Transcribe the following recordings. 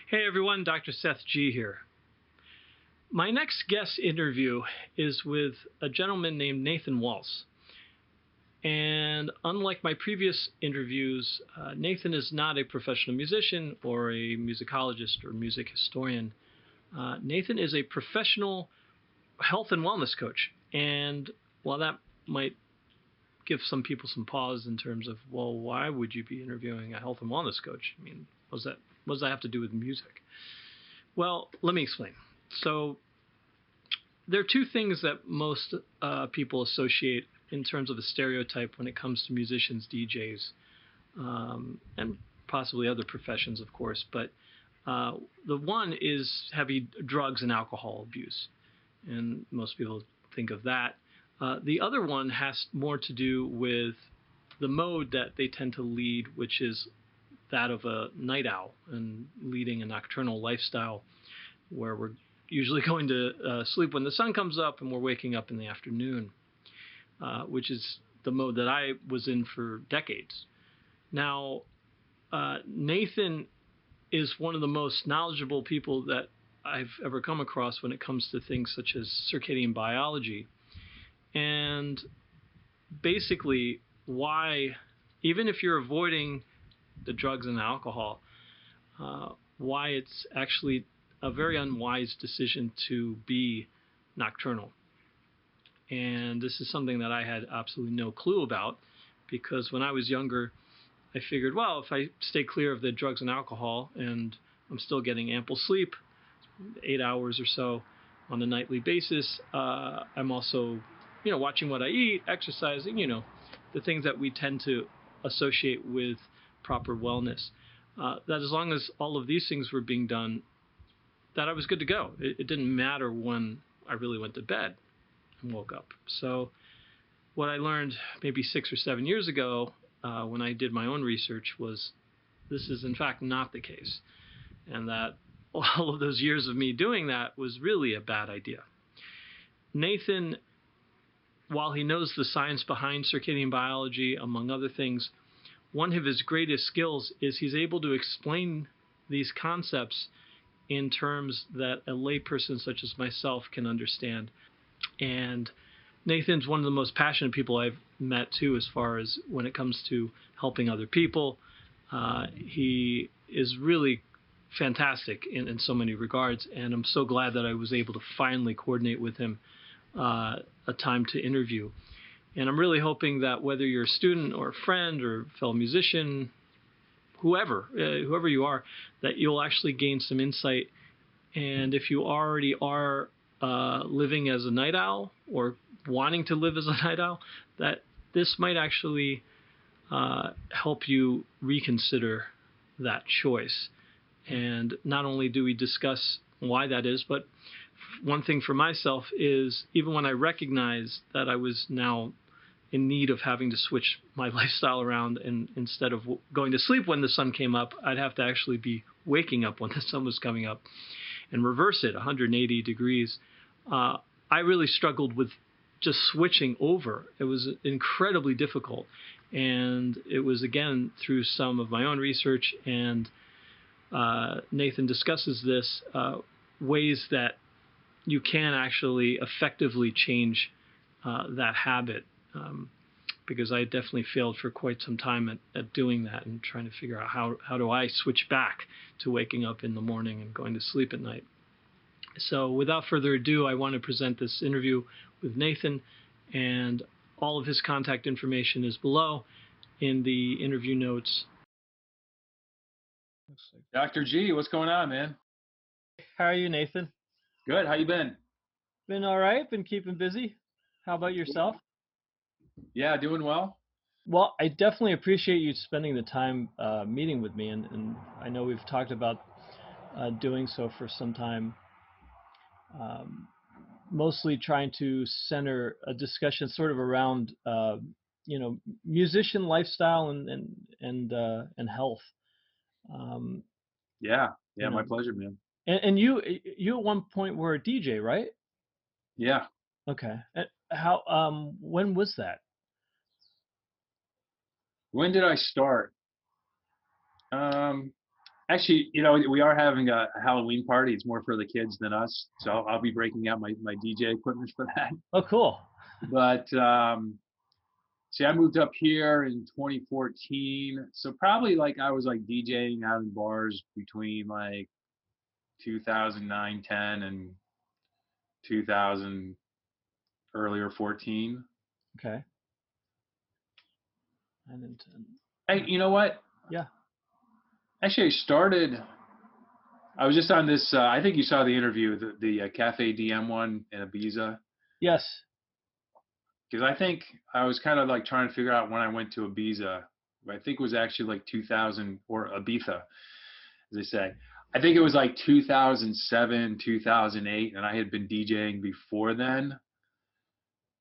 Hey everyone, Dr. Seth G here. My next guest interview is with a gentleman named Nathan Walz. And unlike my previous interviews, Nathan is not a professional musician or a musicologist or music historian. Nathan is a professional health and wellness coach. And while that might give some people some pause in terms of, well, why would you be interviewing a health and wellness coach? I mean, what does that have to do with music? Well, let me explain. So there are two things that most people associate in terms of a stereotype when it comes to musicians, DJs, and possibly other professions, of course. But the one is heavy drugs and alcohol abuse, and most people think of that. The other one has more to do with the mode that they tend to lead, which is that of a night owl and leading a nocturnal lifestyle where we're usually going to sleep when the sun comes up and we're waking up in the afternoon, which is the mode that I was in for decades. Now, Nathan is one of the most knowledgeable people that I've ever come across when it comes to things such as circadian biology. And basically, why, even if you're avoiding the drugs and alcohol, why it's actually a very unwise decision to be nocturnal. And this is something that I had absolutely no clue about, because when I was younger, I figured, well, if I stay clear of the drugs and alcohol and I'm still getting ample sleep, 8 hours or so on a nightly basis, I'm also, watching what I eat, exercising, the things that we tend to associate with proper wellness. That as long as all of these things were being done, that I was good to go. It didn't matter when I really went to bed and woke up. So what I learned maybe 6 or 7 years ago when I did my own research was this is in fact not the case, and that all of those years of me doing that was really a bad idea. Nathan, while he knows the science behind circadian biology, among other things, one of his greatest skills is he's able to explain these concepts in terms that a layperson such as myself can understand. And Nathan's one of the most passionate people I've met, too, as far as when it comes to helping other people. He is really fantastic in so many regards, and I'm so glad that I was able to finally coordinate with him a time to interview. And I'm really hoping that whether you're a student or a friend or a fellow musician, whoever you are, that you'll actually gain some insight. And if you already are living as a night owl or wanting to live as a night owl, that this might actually help you reconsider that choice. And not only do we discuss why that is, but one thing for myself is even when I recognized that I was now in need of having to switch my lifestyle around, and instead of going to sleep when the sun came up, I'd have to actually be waking up when the sun was coming up and reverse it 180 degrees. I really struggled with just switching over. It was incredibly difficult. And it was, again, through some of my own research, and Nathan discusses this, ways that you can actually effectively change that habit. Because I definitely failed for quite some time at doing that and trying to figure out how do I switch back to waking up in the morning and going to sleep at night. So without further ado, I want to present this interview with Nathan, and all of his contact information is below in the interview notes. Dr. G, what's going on, man? How are you, Nathan? Good. How you been? Been all right. Been keeping busy. How about yourself? Yeah, doing well. Well, I definitely appreciate you spending the time meeting with me, and I know we've talked about doing so for some time, mostly trying to center a discussion sort of around, musician lifestyle and health. Um, Yeah, you my know, pleasure, man. and you at one point were a DJ, right? Yeah. Okay. And how when was that? When did I start? Um, Actually, we are having a Halloween party. It's more for the kids than us, so I'll be breaking out my DJ equipment for that. Oh, cool. But see, I moved up here in 2014, so probably like I was like DJing out in bars between like 2009, 10, and 2000 earlier 14. Okay. And then, Hey, you know what? yeah. Actually, I was just on this. I think you saw the interview, the Cafe DM one in Ibiza. Yes. Because I think I was kind of like trying to figure out when I went to Ibiza. I think it was actually like 2000, or Ibiza, as they say. I think it was like 2007, 2008, and I had been DJing before then.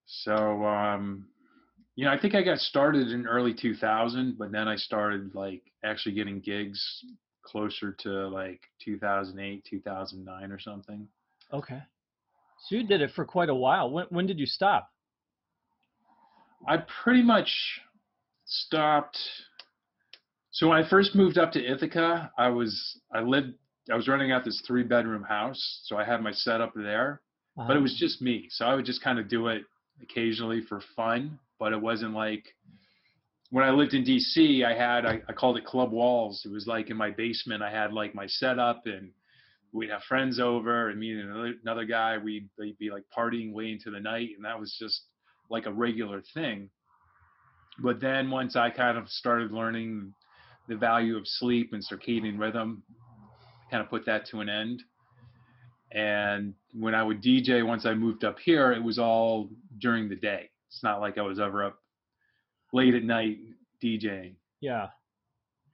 So, I think I got started in early 2000, but then I started like actually getting gigs closer to like 2008, 2009 or something. Okay. So you did it for quite a while. When did you stop? I pretty much stopped. So when I first moved up to Ithaca, I was running out this 3-bedroom house. So I had my setup there, but it was just me. So I would just kind of do it occasionally for fun, but it wasn't like when I lived in DC, I called it Club Walz. It was like in my basement, I had like my setup, and we'd have friends over, and me and another guy, we'd be like partying way into the night. And that was just like a regular thing. But then once I kind of started learning the value of sleep and circadian rhythm, I kind of put that to an end. And when I would DJ, once I moved up here, it was all during the day. It's not like I was ever up late at night DJing. Yeah.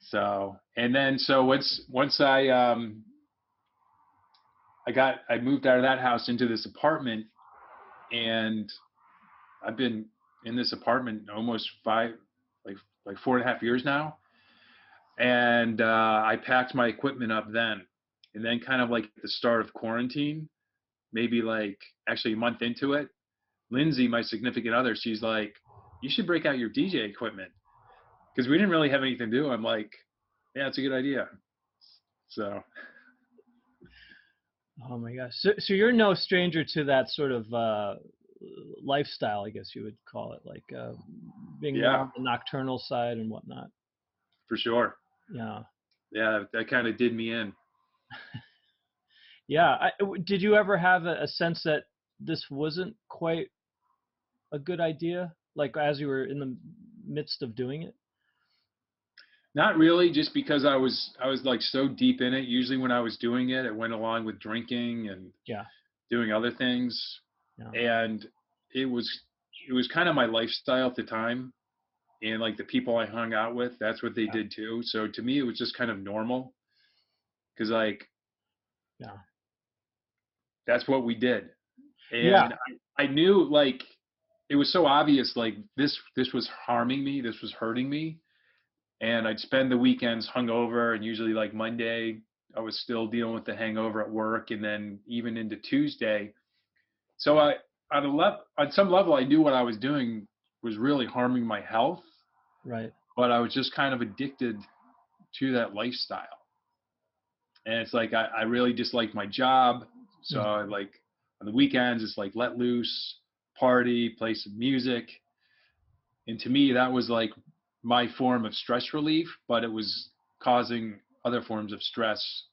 So, and then so once I moved out of that house into this apartment, and I've been in this apartment almost like 4.5 years now. And I packed my equipment up then. And then kind of like at the start of quarantine, maybe like actually a month into it, Lindsay, my significant other, she's like, you should break out your DJ equipment. Because we didn't really have anything to do. I'm like, yeah, it's a good idea. So. Oh my gosh. So you're no stranger to that sort of lifestyle, I guess you would call it, like being more on the nocturnal side and whatnot. For sure. Yeah. Yeah, that kind of did me in. Yeah. Did you ever have a sense that this wasn't quite a good idea, like as you were in the midst of doing it? Not really, just because I was like so deep in it. Usually when I was doing it, it went along with drinking and doing other things. Yeah. And it was kind of my lifestyle at the time. And like the people I hung out with, that's what they did too. So to me, it was just kind of normal, because like, that's what we did. And I knew like it was so obvious, like this was harming me, this was hurting me. And I'd spend the weekends hungover, and usually like Monday, I was still dealing with the hangover at work, and then even into Tuesday. So on some level, I knew what I was doing was really harming my health. Right. But I was just kind of addicted to that lifestyle. And it's like I really disliked my job. So I like on the weekends, it's like let loose, party, play some music. And to me, that was like my form of stress relief, but it was causing other forms of stress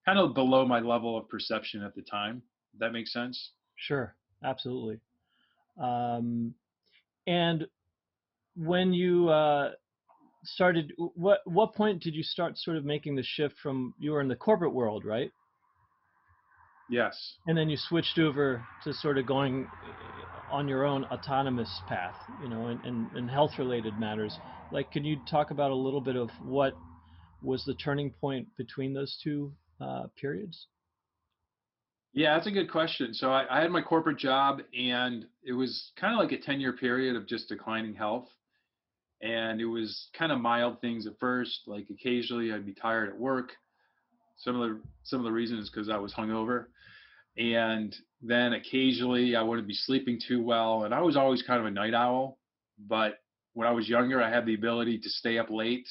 kind of below my level of perception at the time. Does that make sense? Sure, absolutely. And when you started, what point did you start sort of making the shift from, you were in the corporate world, right? Yes. And then you switched over to sort of going on your own autonomous path, and health related matters. Like, can you talk about a little bit of what was the turning point between those two periods? Yeah, that's a good question. So I had my corporate job, and it was kind of like a 10-year period of just declining health. And it was kind of mild things at first. Like occasionally I'd be tired at work. Some of the reasons because I was hungover. And then occasionally I wouldn't be sleeping too well. And I was always kind of a night owl. But when I was younger, I had the ability to stay up late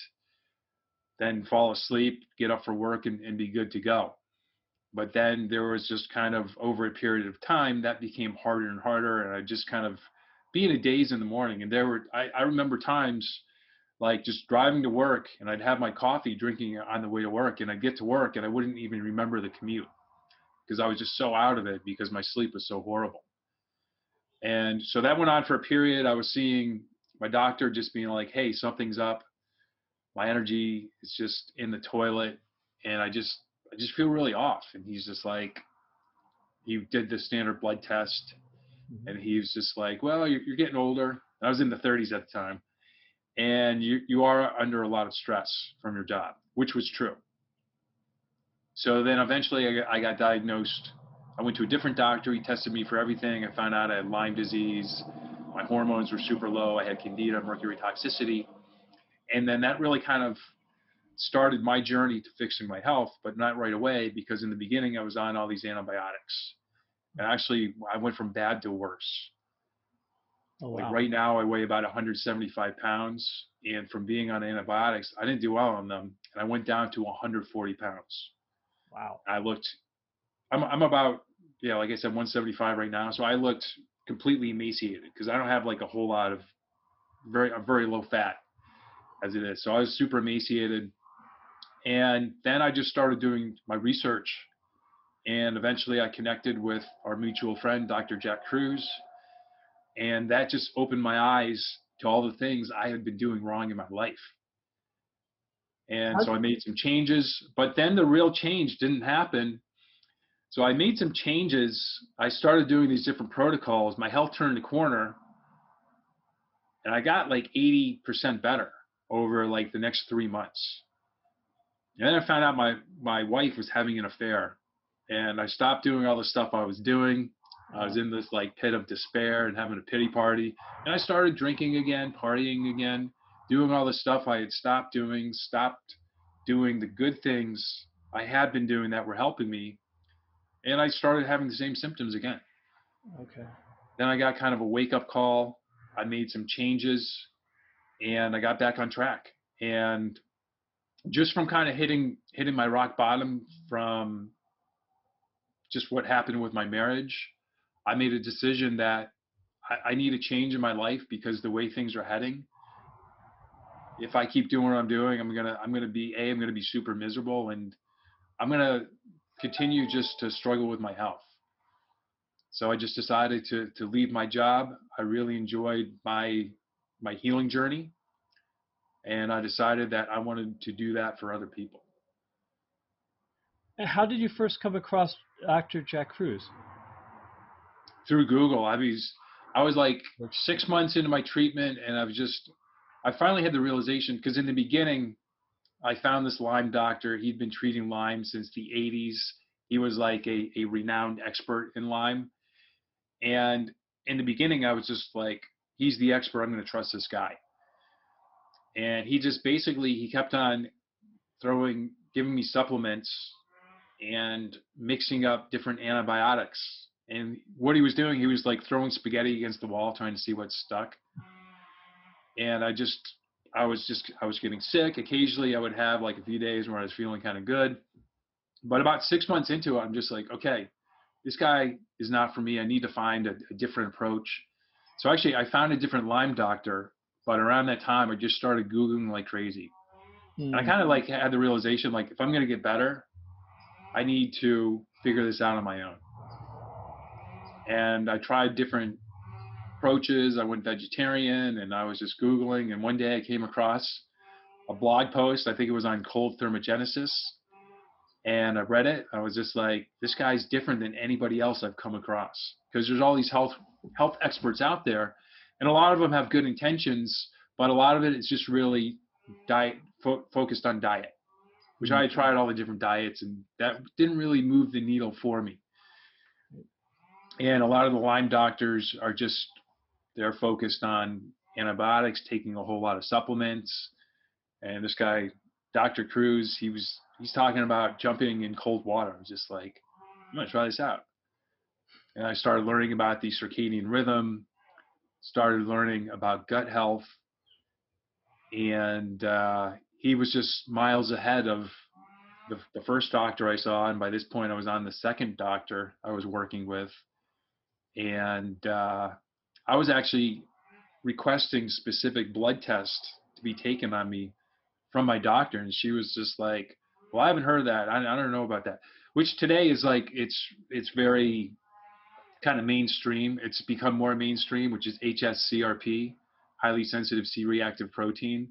then fall asleep, get up for work, and be good to go. But then there was just kind of over a period of time that became harder and harder, and I just kind of be in a daze in the morning. And I remember times like just driving to work, and I'd have my coffee drinking on the way to work, and I'd get to work and I wouldn't even remember the commute because I was just so out of it because my sleep was so horrible. And so that went on for a period. I was seeing my doctor just being like, hey, something's up. My energy is just in the toilet, and I just feel really off. And he's just like, he did the standard blood test, Mm-hmm. and he was just like, well, you're getting older. I was in the 30s at the time, and you are under a lot of stress from your job, which was true. So then eventually I got diagnosed. I went to a different doctor. He tested me for everything. I found out I had Lyme disease. My hormones were super low. I had candida, mercury toxicity. And then that really kind of started my journey to fixing my health, but not right away, because in the beginning I was on all these antibiotics. And actually I went from bad to worse. Oh, Like wow. right now I weigh about 175 pounds. And from being on antibiotics, I didn't do well on them. And I went down to 140 pounds. Wow. I'm about, yeah, like I said, 175 right now. So I looked completely emaciated because I don't have like a whole lot of I'm very low fat as it is. So I was super emaciated. And then I just started doing my research, and eventually I connected with our mutual friend, Dr. Jack Cruz. And that just opened my eyes to all the things I had been doing wrong in my life. And so I made some changes, but then the real change didn't happen. So I made some changes. I started doing these different protocols. My health turned the corner, and I got like 80% better over like the next 3 months. And then I found out my wife was having an affair, and I stopped doing all the stuff I was doing. I was in this like pit of despair and having a pity party, and I started drinking again, partying again, doing all the stuff I had stopped doing the good things I had been doing that were helping me, and I started having the same symptoms again. Okay. Then I got kind of a wake up call. I made some changes, and I got back on track. And just from kind of hitting my rock bottom from just what happened with my marriage, I made a decision that I need a change in my life because the way things are heading, if I keep doing what I'm doing, I'm gonna be super miserable, and I'm gonna continue just to struggle with my health. So I just decided to leave my job. I really enjoyed my healing journey, and I decided that I wanted to do that for other people. And how did you first come across Dr. Jack Cruz? Through Google. I was like 6 months into my treatment, and I finally had the realization, because in the beginning I found this Lyme doctor. He'd been treating Lyme since the 80s. He was like a renowned expert in Lyme. And in the beginning I was just like, he's the expert, I'm going to trust this guy. And he kept on giving me supplements and mixing up different antibiotics. And what he was doing, he was like throwing spaghetti against the wall, trying to see what stuck. And I was getting sick. Occasionally I would have like a few days where I was feeling kind of good. But about 6 months into it, I'm just like, okay, this guy is not for me. I need to find a different approach. So actually I found a different Lyme doctor, but around that time I just started Googling like crazy. And I kind of like had the realization, like, if I'm going to get better, I need to figure this out on my own. And I tried different approaches. I went vegetarian, and I was just Googling. And one day I came across a blog post. I think it was on cold thermogenesis. And I read it. I was just like, this guy's different than anybody else I've come across. Because there's all these health experts out there, and a lot of them have good intentions, but a lot of it is just really focused on diet, which I tried all the different diets, and that didn't really move the needle for me. And a lot of the Lyme doctors they're focused on antibiotics, taking a whole lot of supplements. And this guy, Dr. Cruz, he's talking about jumping in cold water. I was just like, I'm going to try this out. And I started learning about the circadian rhythm, started learning about gut health. And he was just miles ahead of the first doctor I saw. And by this point, I was on the second doctor I was working with. And I was actually requesting specific blood tests to be taken on me from my doctor. And she was just like, well, I haven't heard of that. I don't know about that. Which today is like, it's very kind of mainstream. It's become more mainstream, which is HSCRP, highly sensitive C-reactive protein.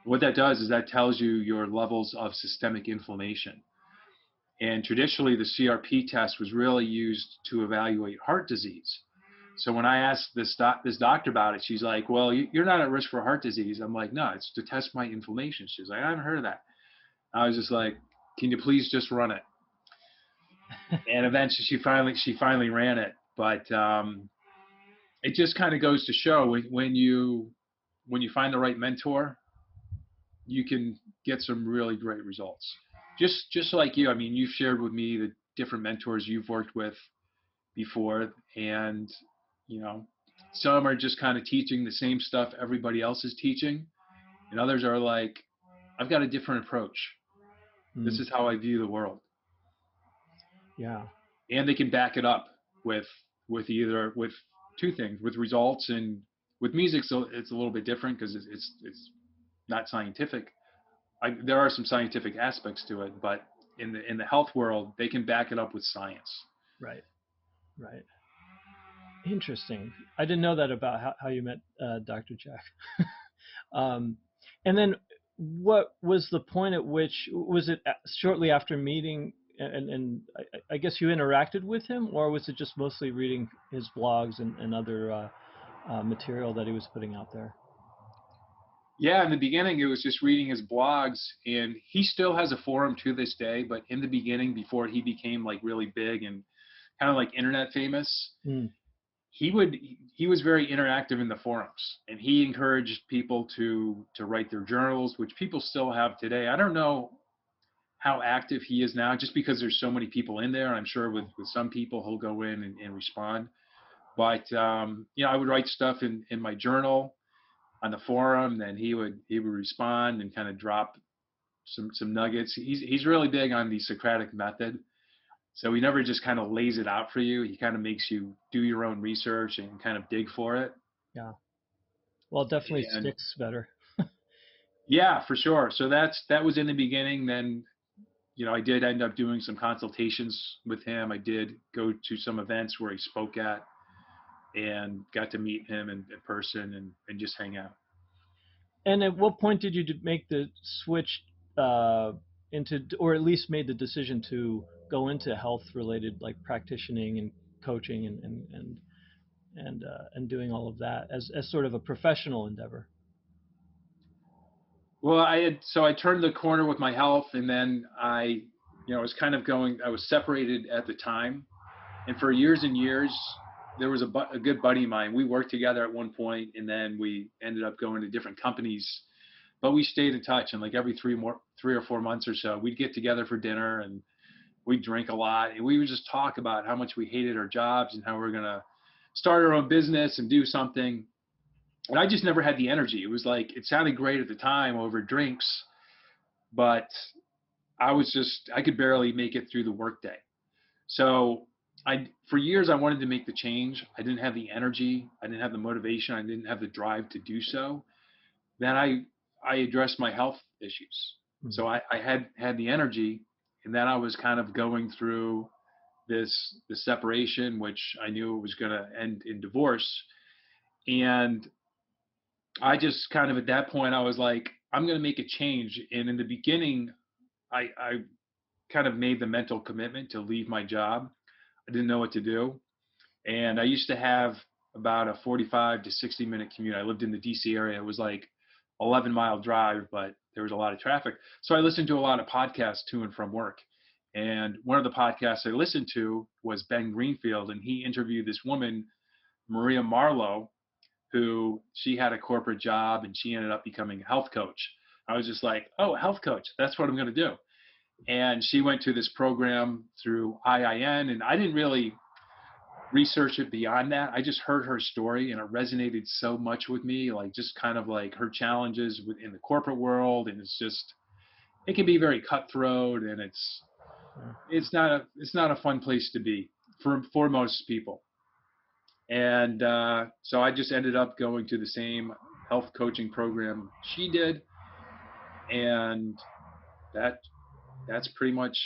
What that does is that tells you your levels of systemic inflammation. And traditionally, the CRP test was really used to evaluate heart disease. So when I asked this doctor about it, she's like, well, you're not at risk for heart disease. I'm like, no, it's to test my inflammation. She's like, I haven't heard of that. I was just like, can you please just run it? And eventually she finally ran it. But it just kind of goes to show when you find the right mentor, you can get some really great results. Just like you, I mean, you've shared with me the different mentors you've worked with before, and some are just kind of teaching the same stuff everybody else is teaching, and others are like, I've got a different approach. This is how I view the world. Yeah. And they can back it up with two things, with results. And with music, so it's a little bit different because it's not scientific. There are some scientific aspects to it, but in the health world, they can back it up with science. Right. Interesting. I didn't know that about how you met Dr. Jack. And then what was the point at which, was it shortly after meeting, and I guess you interacted with him, or was it just mostly reading his blogs and other material that he was putting out there? Yeah, in the beginning, it was just reading his blogs, and he still has a forum to this day. But in the beginning, before he became like really big and kind of like internet famous, he was very interactive in the forums, and he encouraged people to write their journals, which people still have today. I don't know how active he is now, just because there's so many people in there. I'm sure with some people he'll go in and respond. But I would write stuff in my journal on the forum, then he would respond and kind of drop some nuggets. He's really big on the Socratic method. So he never just kind of lays it out for you. He kind of makes you do your own research and kind of dig for it. Yeah. Well, it definitely sticks better. Yeah, for sure. So that was in the beginning. Then, I did end up doing some consultations with him. I did go to some events where he spoke at, and got to meet him in person and just hang out. And at what point did you make the switch into, or at least made the decision to go into health-related, like practicing and coaching and doing all of that as sort of a professional endeavor? Well, I turned the corner with my health, and then I was kind of I was separated at the time, and for years and years, there was a good buddy of mine. We worked together at one point, and then we ended up going to different companies, but we stayed in touch. And like every 3 or 4 months or so, we'd get together for dinner, and we'd drink a lot, and we would just talk about how much we hated our jobs and how we're going to start our own business and do something. And I just never had the energy. It was like, it sounded great at the time over drinks, but I could barely make it through the workday. So for years, I wanted to make the change. I didn't have the energy. I didn't have the motivation. I didn't have the drive to do so. Then I addressed my health issues. Mm-hmm. So I had the energy, and then I was kind of going through the separation, which I knew was going to end in divorce. And I just kind of, at that point, I was like, I'm going to make a change. And in the beginning, I kind of made the mental commitment to leave my job. I didn't know what to do. And I used to have about a 45 to 60 minute commute. I lived in the DC area. It was like 11-mile drive, but there was a lot of traffic. So I listened to a lot of podcasts to and from work. And one of the podcasts I listened to was Ben Greenfield, and he interviewed this woman, Maria Marlowe, who she had a corporate job and she ended up becoming a health coach. I was just like, oh, a health coach, that's what I'm going to do. And she went to this program through IIN, and I didn't really research it beyond that. I just heard her story and it resonated so much with me, like just kind of like her challenges in the corporate world, and it's just it can be very cutthroat, and it's not a fun place to be for most people. And so I just ended up going to the same health coaching program she did, and that that's pretty much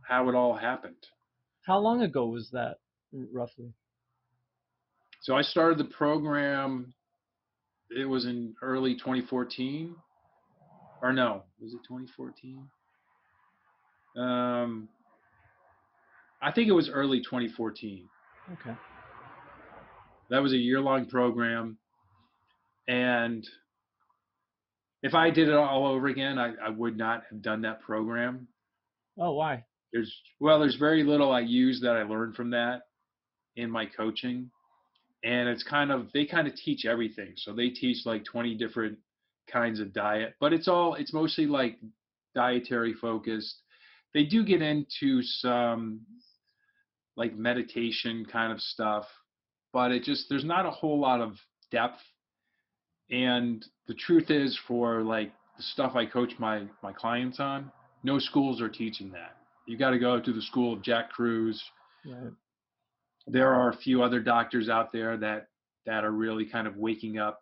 how it all happened. How long ago was that, roughly? So I started the program. It was in early 2014, or no, was it 2014? Um, I think it was early 2014. Okay. That was a year-long program, and if I did it all over again, I would not have done that program. Oh, why? There's very little I use that I learned from that in my coaching, and they kind of teach everything. So they teach like 20 different kinds of diet, but it's mostly like dietary focused. They do get into some like meditation kind of stuff, but there's not a whole lot of depth. And the truth is, for like the stuff I coach my clients on, no schools are teaching that. You got to go to the school of Jack Cruz. Right. There are a few other doctors out there that are really kind of waking up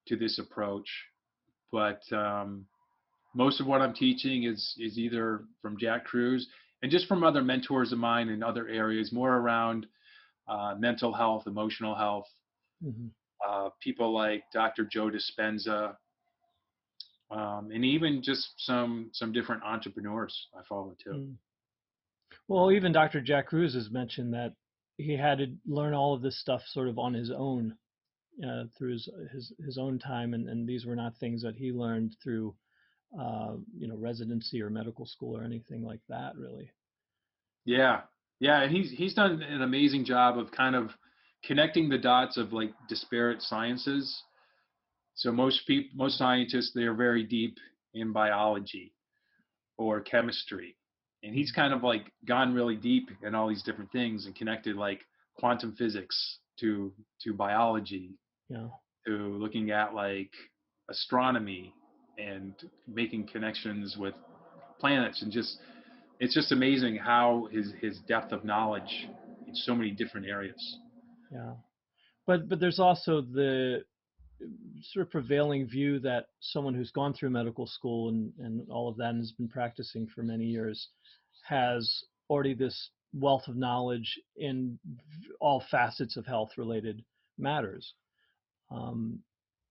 to this approach, but most of what I'm teaching is either from Jack Cruz and just from other mentors of mine in other areas, more around mental health, emotional health. Mm-hmm. People like Dr. Joe Dispenza, and even just some different entrepreneurs I follow too. Mm. Well, even Dr. Jack Cruz has mentioned that he had to learn all of this stuff sort of on his own, through his own time, and these were not things that he learned through residency or medical school or anything like that, really. Yeah, yeah, and he's done an amazing job of kind of connecting the dots of like disparate sciences. So most scientists, they are very deep in biology or chemistry, and he's kind of like gone really deep in all these different things and connected like quantum physics to biology, Yeah. to looking at like astronomy and making connections with planets, and just it's just amazing how his depth of knowledge in so many different areas. Yeah. But there's also the sort of prevailing view that someone who's gone through medical school and all of that and has been practicing for many years has already this wealth of knowledge in all facets of health related matters. Um,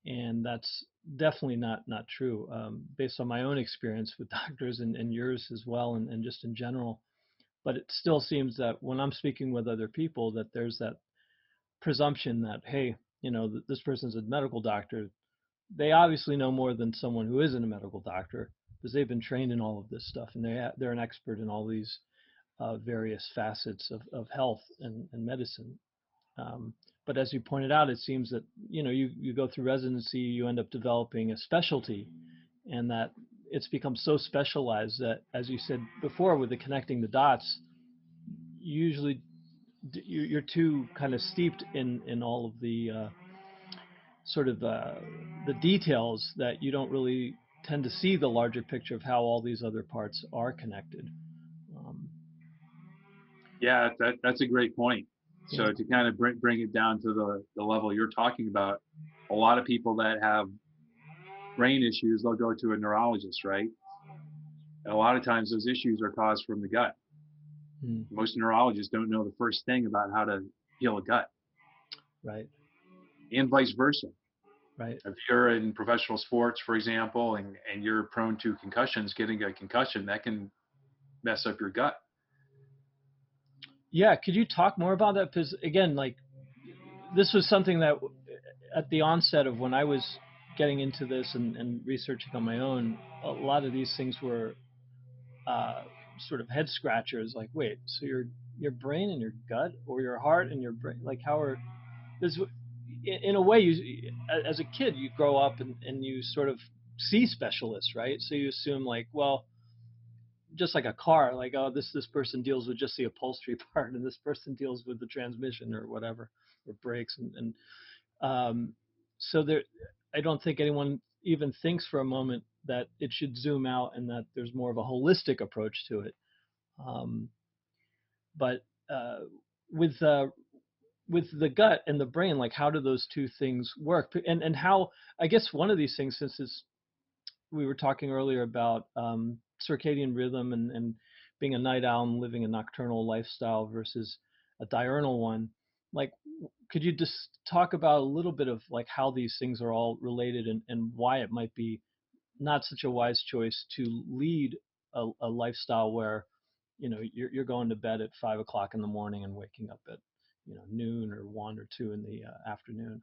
and that's definitely not true, based on my own experience with doctors and yours as well, and just in general. But it still seems that when I'm speaking with other people, that there's that presumption that, hey, this person's a medical doctor. They obviously know more than someone who isn't a medical doctor because they've been trained in all of this stuff, and they're an expert in all these various facets of health and medicine. But as you pointed out, it seems that you go through residency, you end up developing a specialty, and that it's become so specialized that, as you said before, with the connecting the dots, usually you're too kind of steeped in all of the sort of the details that you don't really tend to see the larger picture of how all these other parts are connected. Um, Yeah, that's a great point. yeah. So to kind of bring it down to the level you're talking about, a lot of people that have brain issues, they'll go to a neurologist, right? And a lot of times those issues are caused from the gut. Hmm. Most neurologists don't know the first thing about how to heal a gut, Right. and vice versa. Right. If you're in professional sports, for example, and you're prone to concussions, getting a concussion, that can mess up your gut. Yeah. Could you talk more about that? Because again, like this was something that at the onset of when I was getting into this and researching on my own, a lot of these things were uh, sort of head scratchers. Like, wait, so your brain and your gut, or your heart and your brain, like how are there's in a way you as a kid you grow up and you sort of see specialists, right? So you assume like, well, just like a car, like, oh, this person deals with just the upholstery part, and this person deals with the transmission or whatever, or brakes, and so there, I don't think anyone even thinks for a moment that it should zoom out and that there's more of a holistic approach to it. Um, but with with the gut and the brain, like, how do those two things work? And how, I guess one of these things, since it's, we were talking earlier about circadian rhythm and being a night owl and living a nocturnal lifestyle versus a diurnal one, like, could you just talk about a little bit of like how these things are all related, and why it might be not such a wise choice to lead a lifestyle where, you know, you're going to bed at 5 o'clock in the morning and waking up at, you know, noon or 1 or 2 in the afternoon?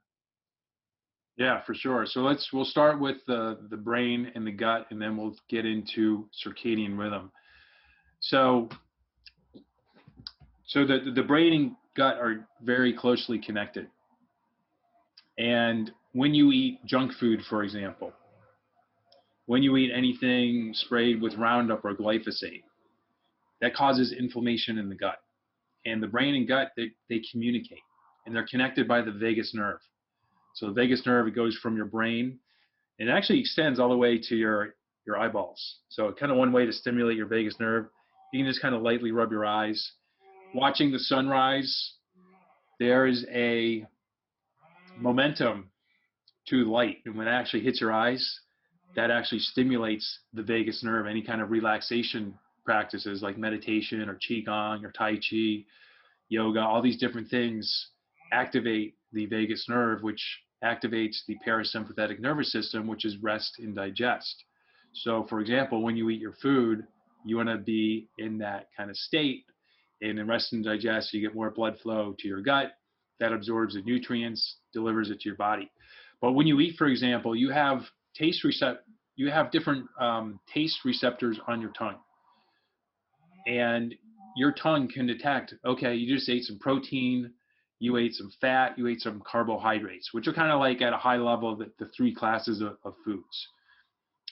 Yeah, for sure. So we'll start with the brain and the gut, and then we'll get into circadian rhythm. So the brain and gut are very closely connected. And when you eat junk food, for example, when you eat anything sprayed with Roundup or glyphosate, that causes inflammation in the gut. And the brain and gut, they communicate, and they're connected by the vagus nerve. So the vagus nerve, it goes from your brain, and it actually extends all the way to your eyeballs. So kind of one way to stimulate your vagus nerve, you can just kind of lightly rub your eyes. Watching the sunrise, there is a momentum to light, and when it actually hits your eyes, that actually stimulates the vagus nerve. Any kind of relaxation practices like meditation or qigong or tai chi, yoga, all these different things activate the vagus nerve, which activates the parasympathetic nervous system, which is rest and digest. So for example, when you eat your food, you want to be in that kind of state, and in rest and digest, you get more blood flow to your gut that absorbs the nutrients, delivers it to your body. But when you eat, for example, you have different taste receptors on your tongue, and your tongue can detect, okay, you just ate some protein, you ate some fat, you ate some carbohydrates, which are kind of like at a high level the three classes of foods.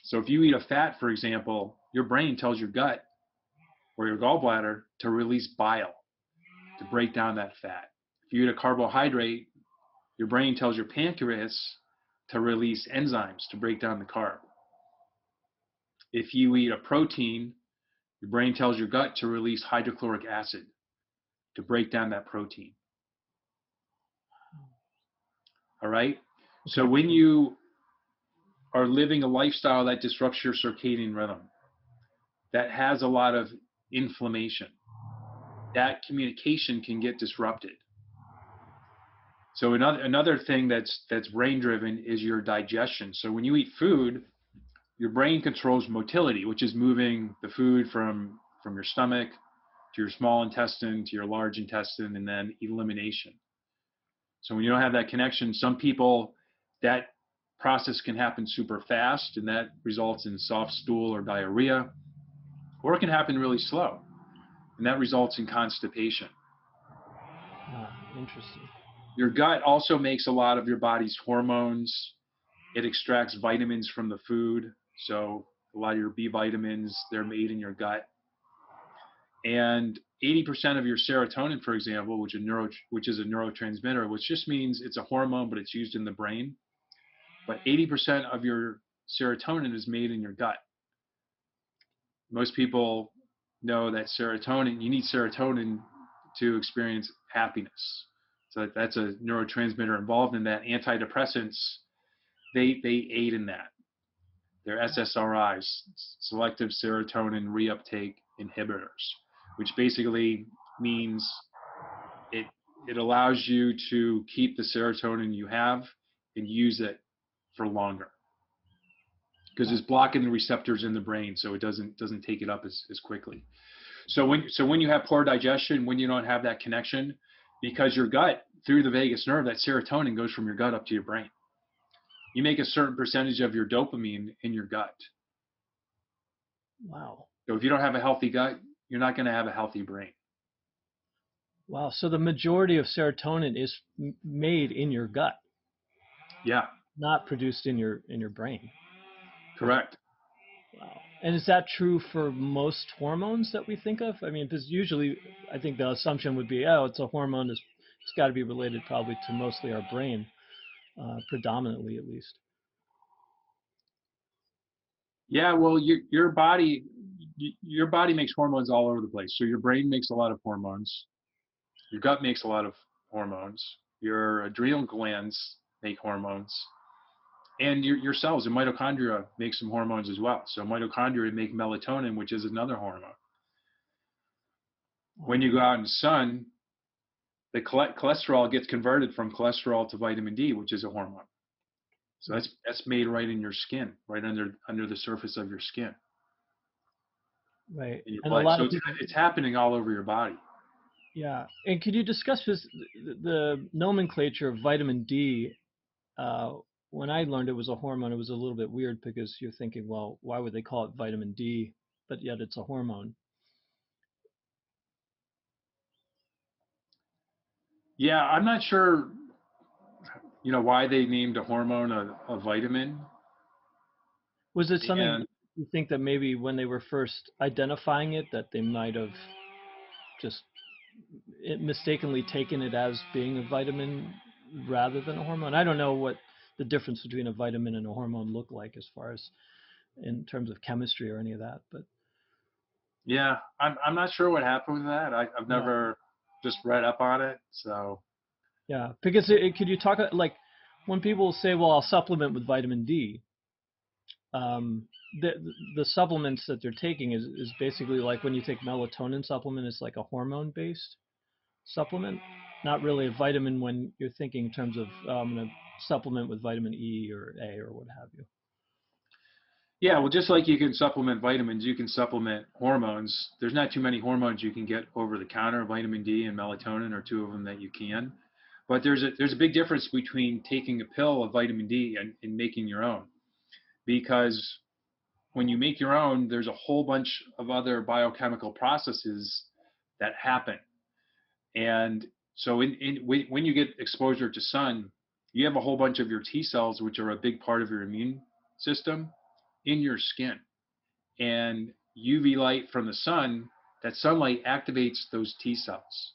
So if you eat a fat, for example, your brain tells your gut or your gallbladder to release bile to break down that fat. If you eat a carbohydrate, your brain tells your pancreas to release enzymes to break down the carb. If you eat a protein, your brain tells your gut to release hydrochloric acid to break down that protein. All right? So when you are living a lifestyle that disrupts your circadian rhythm, that has a lot of inflammation, that communication can get disrupted. So another thing that's brain driven is your digestion. So when you eat food, your brain controls motility, which is moving the food from your stomach to your small intestine to your large intestine, and then elimination. So when you don't have that connection, some people, that process can happen super fast, and that results in soft stool or diarrhea, or it can happen really slow, and that results in constipation. Interesting. Your gut also makes a lot of your body's hormones. It extracts vitamins from the food. So a lot of your B vitamins, they're made in your gut. And 80% of your serotonin, for example, which is a neurotransmitter, which just means it's a hormone, but it's used in the brain. But 80% of your serotonin is made in your gut. Most people know that you need serotonin to experience happiness. So that's a neurotransmitter involved in that. Antidepressants, they aid in that. They're SSRIs, selective serotonin reuptake inhibitors, which basically means it allows you to keep the serotonin you have and use it for longer, because it's blocking the receptors in the brain, so it doesn't take it up as quickly. So when you have poor digestion, when you don't have that connection, because your gut, through the vagus nerve, that serotonin goes from your gut up to your brain. You make a certain percentage of your dopamine in your gut. Wow. So if you don't have a healthy gut, you're not going to have a healthy brain. Wow. So the majority of serotonin is made in your gut. Yeah. Not produced in your brain. Correct. Wow. And is that true for most hormones that we think of? I mean, because usually I think the assumption would be, oh, it's a hormone. It's got to be related probably to mostly our brain, predominantly at least. Yeah, well, your body makes hormones all over the place. So your brain makes a lot of hormones. Your gut makes a lot of hormones. Your adrenal glands make hormones, and your cells and mitochondria make some hormones as well. So mitochondria make melatonin, which is another hormone. When you go out in the sun, the cholesterol gets converted from cholesterol to vitamin D, which is a hormone. So that's made right in your skin, right under the surface of your skin, Right. in your And a blood. lot So of people, it's happening all over your body. yeah. And could you discuss this, the nomenclature of vitamin D? Uh, when I learned it was a hormone, it was a little bit weird because you're thinking, well, why would they call it vitamin D, but yet it's a hormone? Yeah, I'm not sure, why they named a hormone a vitamin. Was it something And you think that maybe when they were first identifying it, that they might have just mistakenly taken it as being a vitamin rather than a hormone? I don't know what the difference between a vitamin and a hormone look like as far as in terms of chemistry or any of that, but yeah, I'm not sure what happened with that. I've yeah, never just read up on it. So yeah. Because could you talk like when people say, "Well, I'll supplement with vitamin D," um, the the supplements that they're taking is basically like when you take melatonin supplement, it's like a hormone based supplement, not really a vitamin when you're thinking in terms of I'm going to supplement with vitamin E or A or what have you. yeah, well, just like you can supplement vitamins, you can supplement hormones. There's not too many hormones you can get over the counter. Vitamin D and melatonin are two of them that you can. But there's a big difference between taking a pill of vitamin D and making your own. Because when you make your own, there's a whole bunch of other biochemical processes that happen. And so when you get exposure to sun, you have a whole bunch of your T cells, which are a big part of your immune system, in your skin. And UV light from the sun, that sunlight activates those T cells.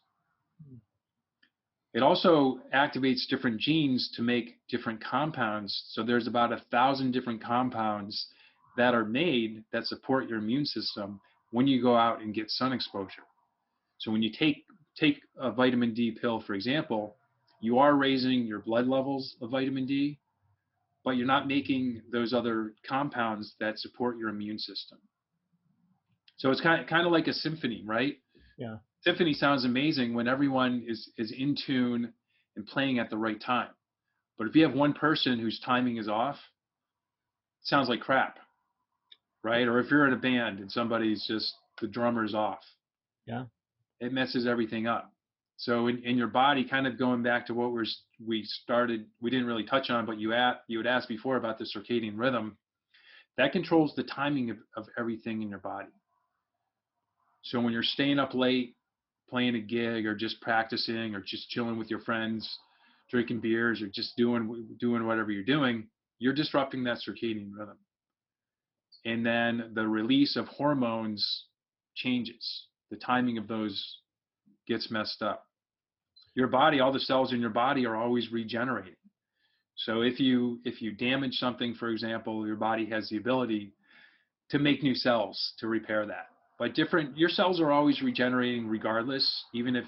It also activates different genes to make different compounds. So there's about 1,000 different compounds that are made that support your immune system when you go out and get sun exposure. So when you take a vitamin D pill, for example, you are raising your blood levels of vitamin D, but you're not making those other compounds that support your immune system. So it's kind of like a symphony, right? Yeah. Symphony sounds amazing when everyone is in tune and playing at the right time. But if you have one person whose timing is off, it sounds like crap, right? Or if you're in a band and somebody's just the drummer's off, Yeah. it messes everything up. So in your body, kind of going back to what we didn't really touch on, but you had asked before about the circadian rhythm, that controls the timing of everything in your body. So when you're staying up late, playing a gig or just practicing or just chilling with your friends, drinking beers or just doing whatever you're doing, you're disrupting that circadian rhythm. And then the release of hormones changes. The timing of those gets messed up. Your body, all the cells in your body are always regenerating. So if you damage something, for example, your body has the ability to make new cells to repair that. But your cells are always regenerating regardless, even if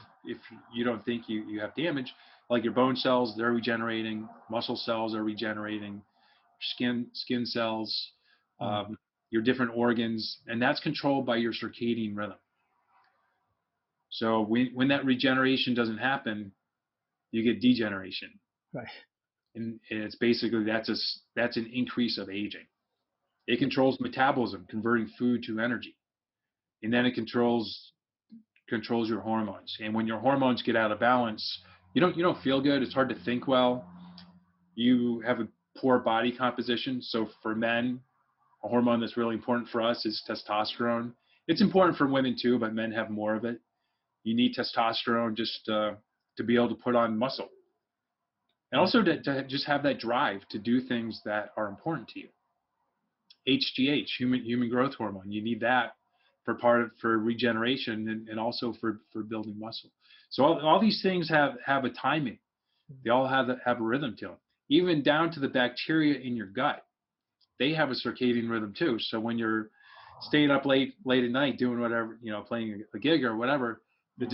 you don't think you have damage. Like your bone cells, they're regenerating. Muscle cells are regenerating. Skin cells, Mm. your different organs, and that's controlled by your circadian rhythm. So when that regeneration doesn't happen, you get degeneration, Right. and it's basically that's an increase of aging. It controls metabolism, converting food to energy, and then it controls your hormones. And when your hormones get out of balance, you don't feel good. It's hard to think well. You have a poor body composition. So for men, a hormone that's really important for us is testosterone. It's important for women too, but men have more of it. You need testosterone just to be able to put on muscle, and Right. also to just have that drive to do things that are important to you. HGH, human growth hormone. You need that for regeneration and also for building muscle. So all these things have a timing. They all have a rhythm to them. Even down to the bacteria in your gut, they have a circadian rhythm too. So when you're staying up late at night doing whatever, playing a gig or whatever, the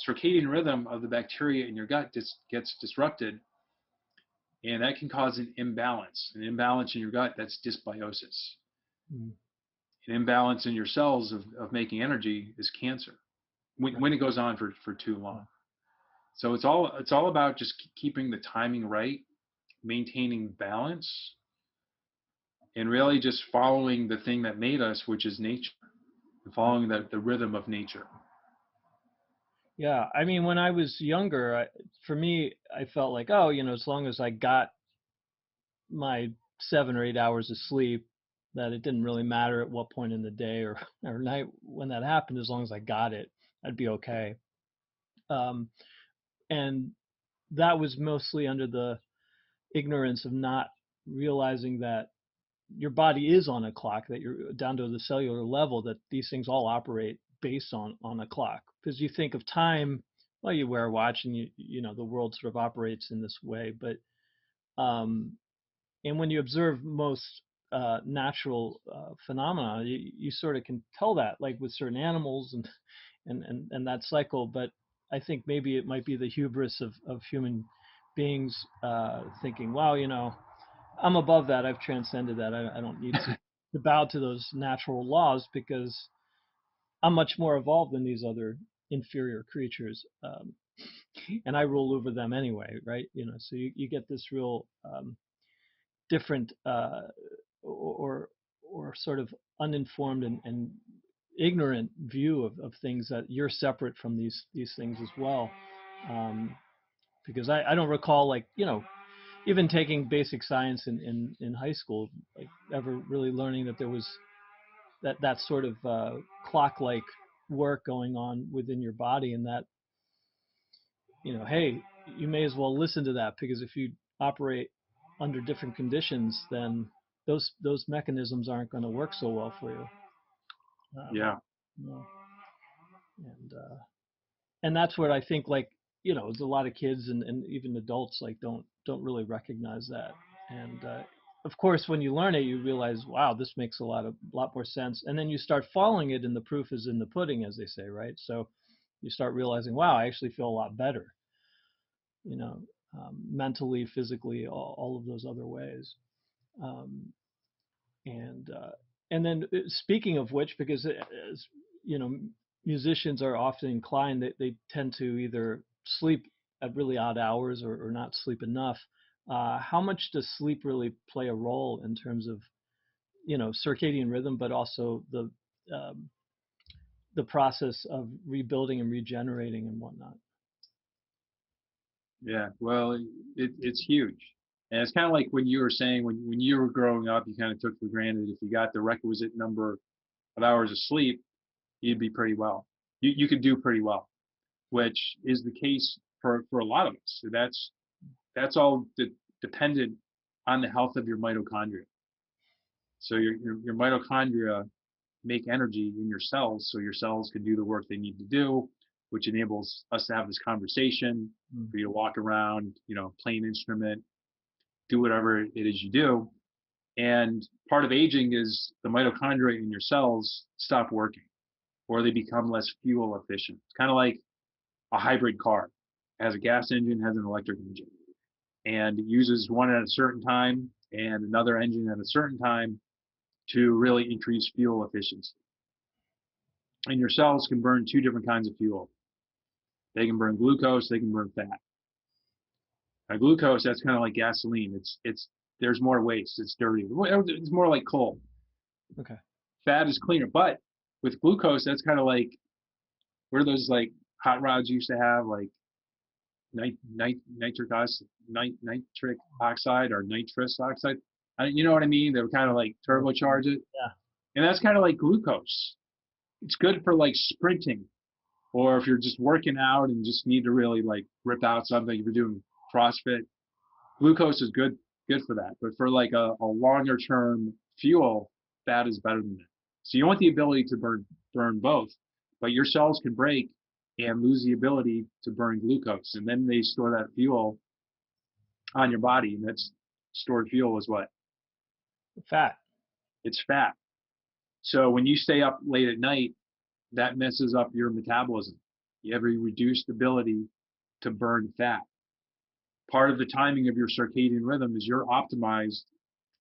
circadian rhythm of the bacteria in your gut gets disrupted, and that can cause an imbalance. An imbalance in your gut, that's dysbiosis. Mm. An imbalance in your cells of making energy is cancer when it goes on for too long. So it's all about just keeping the timing right, maintaining balance, and really just following the thing that made us, which is nature, and following the rhythm of nature. Yeah, I mean, when I was younger, for me, I felt like, oh, as long as I got my 7 or 8 hours of sleep, that it didn't really matter at what point in the day or night when that happened, as long as I got it, I'd be okay. And that was mostly under the ignorance of not realizing that your body is on a clock, that you're down to the cellular level, that these things all operate based on a clock. Because you think of time, well, you wear a watch and the world sort of operates in this way. But and when you observe most natural phenomena, you sort of can tell that, like with certain animals and that cycle. But I think maybe it might be the hubris of human beings thinking, wow, I'm above that. I've transcended that. I don't need to bow to those natural laws because I'm much more evolved than these other inferior creatures. And I rule over them anyway, right? So you get this real different or sort of uninformed and ignorant view of things, that you're separate from these things as well. Because I don't recall, like, even taking basic science in high school, like ever really learning that there was that sort of clock-like work going on within your body, and that, hey, you may as well listen to that, because if you operate under different conditions, then those mechanisms aren't going to work so well for you. Yeah. And that's what I think, like, there's a lot of kids and even adults, like, don't really recognize that. And of course, when you learn it, you realize, wow, this makes a lot more sense. And then you start following it, and the proof is in the pudding, as they say, right? So you start realizing, wow, I actually feel a lot better, mentally, physically, all of those other ways. And then, speaking of which, because as musicians are often inclined, they tend to either sleep at really odd hours or not sleep enough. How much does sleep really play a role in terms of circadian rhythm, but also the process of rebuilding and regenerating and whatnot? Yeah, well, it's huge. And it's kind of like when you were saying, when you were growing up, you kind of took for granted if you got the requisite number of hours of sleep, you'd be pretty well. You could do pretty well, which is the case for a lot of us. So that's all dependent on the health of your mitochondria. So your mitochondria make energy in your cells, so your cells can do the work they need to do, which enables us to have this conversation, for you to walk around, play an instrument, do whatever it is you do. And part of aging is the mitochondria in your cells stop working, or they become less fuel efficient. It's kind of like a hybrid car. It has a gas engine, has an electric engine, and it uses one at a certain time and another engine at a certain time to really increase fuel efficiency. And your cells can burn two different kinds of fuel. They can burn glucose, they can burn fat. Now, glucose, that's kind of like gasoline. There's more waste. It's dirty. It's more like coal. Okay. Fat is cleaner, but with glucose, that's kind of like, what are those like hot rods used to have, like nitric oxide or nitrous oxide? You know what I mean? They would kind of like turbocharge it. Yeah. And that's kind of like glucose. It's good for like sprinting, or if you're just working out and just need to really like rip out something, if you're doing CrossFit, glucose is good for that. But for like a longer term fuel, fat is better than it. So you want the ability to burn both, but your cells can break and lose the ability to burn glucose, and then they store that fuel on your body, and that's stored fuel is what? Fat. It's fat. So when you stay up late at night, that messes up your metabolism. You have a reduced ability to burn fat. Part of the timing of your circadian rhythm is you're optimized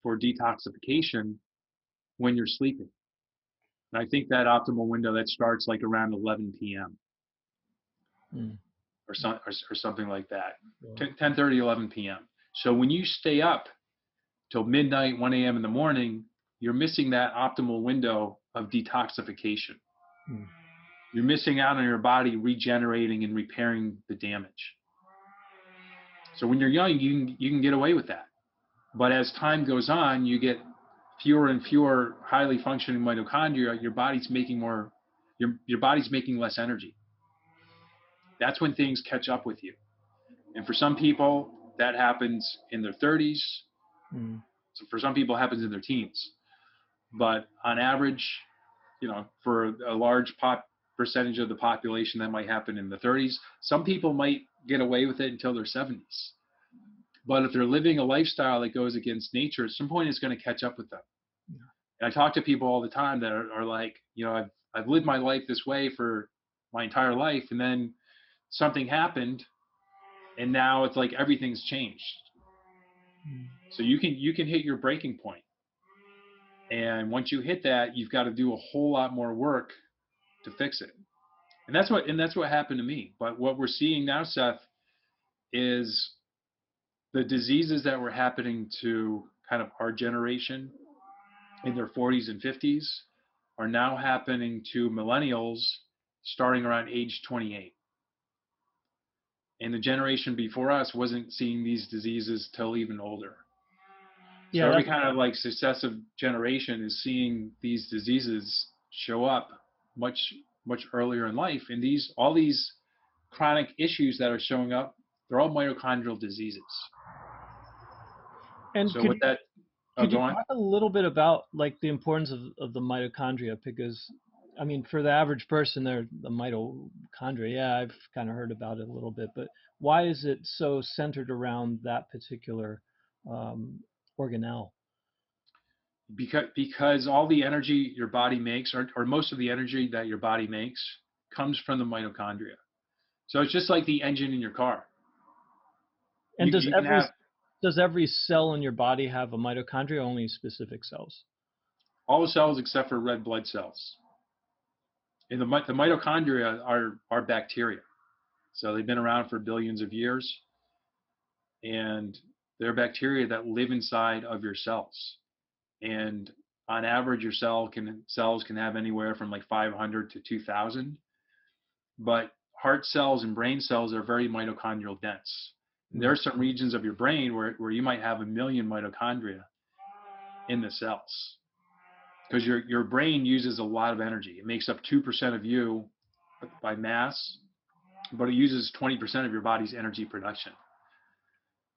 for detoxification when you're sleeping. And I think that optimal window that starts like around 11 p.m. Or something like that. Yeah. 10:30, 11 p.m. So when you stay up till midnight, 1 a.m. in the morning, you're missing that optimal window of detoxification. You're missing out on your body regenerating and repairing the damage. So when you're young, you can get away with that. But as time goes on, you get fewer and fewer highly functioning mitochondria. Your body's making more. Your body's making less energy. That's when things catch up with you. And for some people, that happens in their 30s. So for some people, it happens in their teens. But on average, for a large percentage of the population, that might happen in the 30s. Some people might get away with it until their 70s. But if they're living a lifestyle that goes against nature, at some point it's going to catch up with them. Yeah. And I talk to people all the time that are like, I've lived my life this way for my entire life, and then something happened, and now it's like everything's changed. So you can hit your breaking point. And once you hit that, you've got to do a whole lot more work to fix it. And that's what happened to me. But what we're seeing now, Seth, is the diseases that were happening to kind of our generation in their 40s and 50s are now happening to millennials starting around age 28. And the generation before us wasn't seeing these diseases till even older. So every kind of like successive generation is seeing these diseases show up much earlier in life. And all these chronic issues that are showing up, they're all mitochondrial diseases. And so could you talk a little bit about like the importance of the mitochondria? Because I mean, for the average person, they're the mitochondria. Yeah, I've kind of heard about it a little bit, but why is it so centered around that particular organelle? Because all the energy your body makes, or most of the energy that your body makes, comes from the mitochondria. So it's just like the engine in your car. And does every cell in your body have a mitochondria, or only specific cells? All the cells except for red blood cells. And the mitochondria are bacteria. So they've been around for billions of years. And they're bacteria that live inside of your cells. And on average, your cells can have anywhere from like 500 to 2,000. But heart cells and brain cells are very mitochondrial dense. And there are some regions of your brain where you might have 1 million mitochondria in the cells. Because your brain uses a lot of energy. It makes up 2% of you by mass, but it uses 20% of your body's energy production.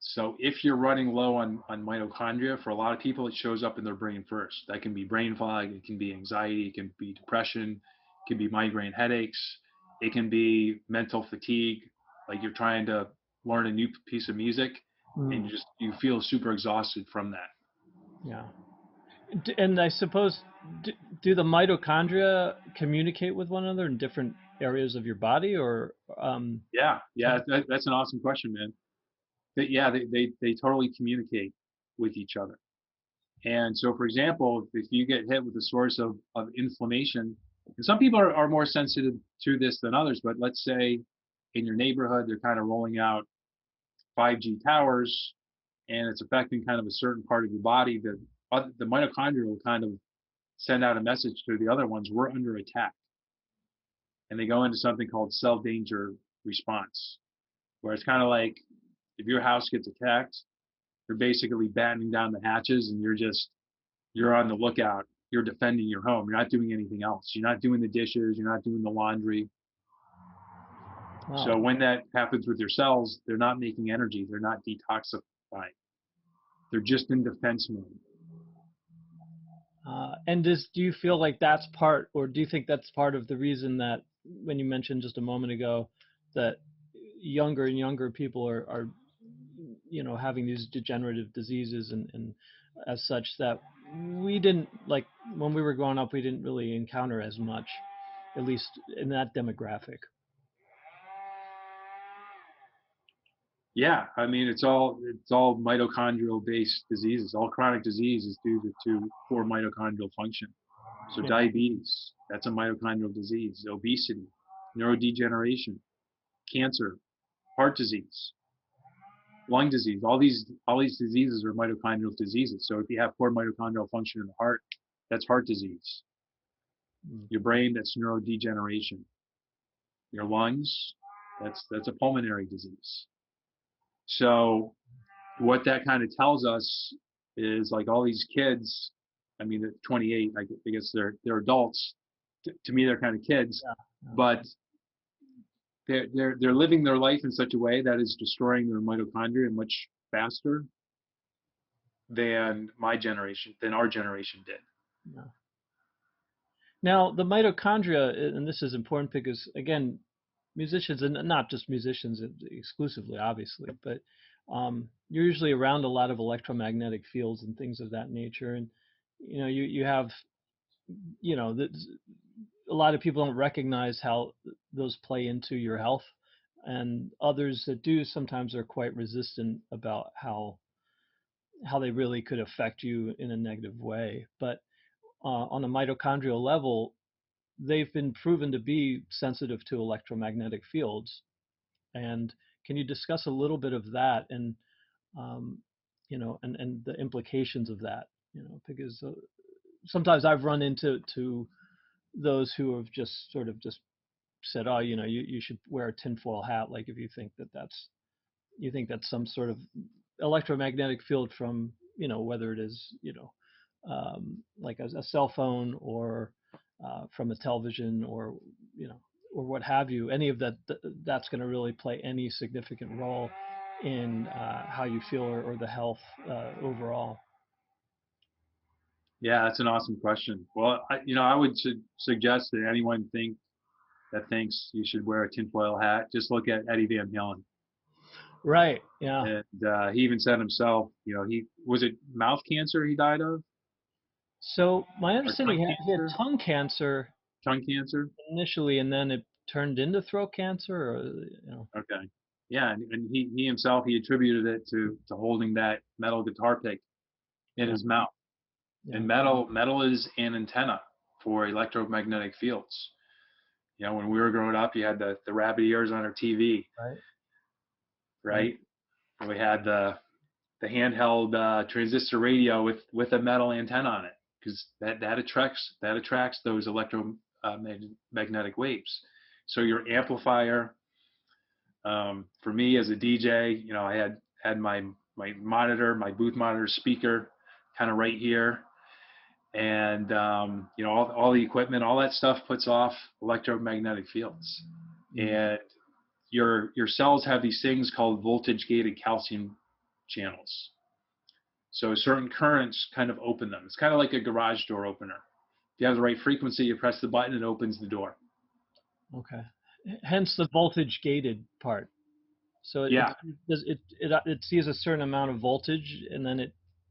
So if you're running low on mitochondria, for a lot of people, it shows up in their brain first. That can be brain fog, it can be anxiety, it can be depression, it can be migraine headaches, it can be mental fatigue, like you're trying to learn a new piece of music and you feel super exhausted from that. Yeah. And I suppose, do the mitochondria communicate with one another in different areas of your body, or? Yeah, that's an awesome question, man. They totally communicate with each other. And so, for example, if you get hit with a source of inflammation, and some people are more sensitive to this than others, but let's say in your neighborhood, they're kind of rolling out 5G towers, and it's affecting kind of a certain part of your body, the mitochondria will kind of send out a message to the other ones, we're under attack. And they go into something called cell danger response, where it's kind of like if your house gets attacked, you're basically battening down the hatches and you're on the lookout. You're defending your home. You're not doing anything else. You're not doing the dishes. You're not doing the laundry. Wow. So when that happens with your cells, they're not making energy. They're not detoxifying. They're just in defense mode. And do you feel like that's part, or do you think that's part of the reason that when you mentioned just a moment ago that younger and younger people are having these degenerative diseases and as such that we didn't, like when we were growing up, we didn't really encounter as much, at least in that demographic. Yeah, I mean it's all mitochondrial based diseases. All chronic disease is due to poor mitochondrial function. So Yeah. diabetes, that's a mitochondrial disease. Obesity, neurodegeneration, cancer, heart disease, lung disease. All these diseases are mitochondrial diseases. So if you have poor mitochondrial function in the heart, that's heart disease. Mm. Your brain, that's neurodegeneration. Your lungs, that's a pulmonary disease. So what that kind of tells us is like all these kids, I mean, at 28, I guess they're adults. To me, they're kind of kids, Yeah. but they're living their life in such a way that is destroying their mitochondria much faster than our generation did. Yeah. Now, the mitochondria, and this is important because, again, musicians, and not just musicians exclusively, obviously, but you're usually around a lot of electromagnetic fields and things of that nature. And, you have, the, a lot of people don't recognize how those play into your health. And others that do sometimes are quite resistant about how they really could affect you in a negative way. But on a mitochondrial level, they've been proven to be sensitive to electromagnetic fields. And can you discuss a little bit of that and um, and the implications of that? Because sometimes I've run into those who have just sort of just said, oh, you should wear a tinfoil hat, like if you think that's some sort of electromagnetic field from whether it is like a cell phone or from a television or or what have you, any of that's going to really play any significant role in how you feel or the health overall. Yeah, that's an awesome question. Well, I would suggest that anyone thinks you should wear a tinfoil hat, just look at Eddie Van Halen. Right. Yeah. And he even said himself, he was it mouth cancer he died of, So my or understanding, tongue he had cancer, tongue cancer tongue cancer. initially, and then it turned into throat cancer, or Okay, yeah, and he himself he attributed it to holding that metal guitar pick in yeah, his mouth. yeah, And metal is an antenna for electromagnetic fields. When we were growing up, you had the rabbit ears on our TV, right, right. right? And we had the handheld transistor radio with a metal antenna on it, because that attracts those electromagnetic waves. So your amplifier, for me as a DJ, I had my monitor, my booth monitor speaker, kind of right here, and all the equipment, all that stuff puts off electromagnetic fields, and your cells have these things called voltage gated calcium channels. So certain currents kind of open them. It's kind of like a garage door opener. If you have the right frequency, you press the button, it opens the door. Okay. Hence the voltage gated part. So Yeah, it sees a certain amount of voltage and then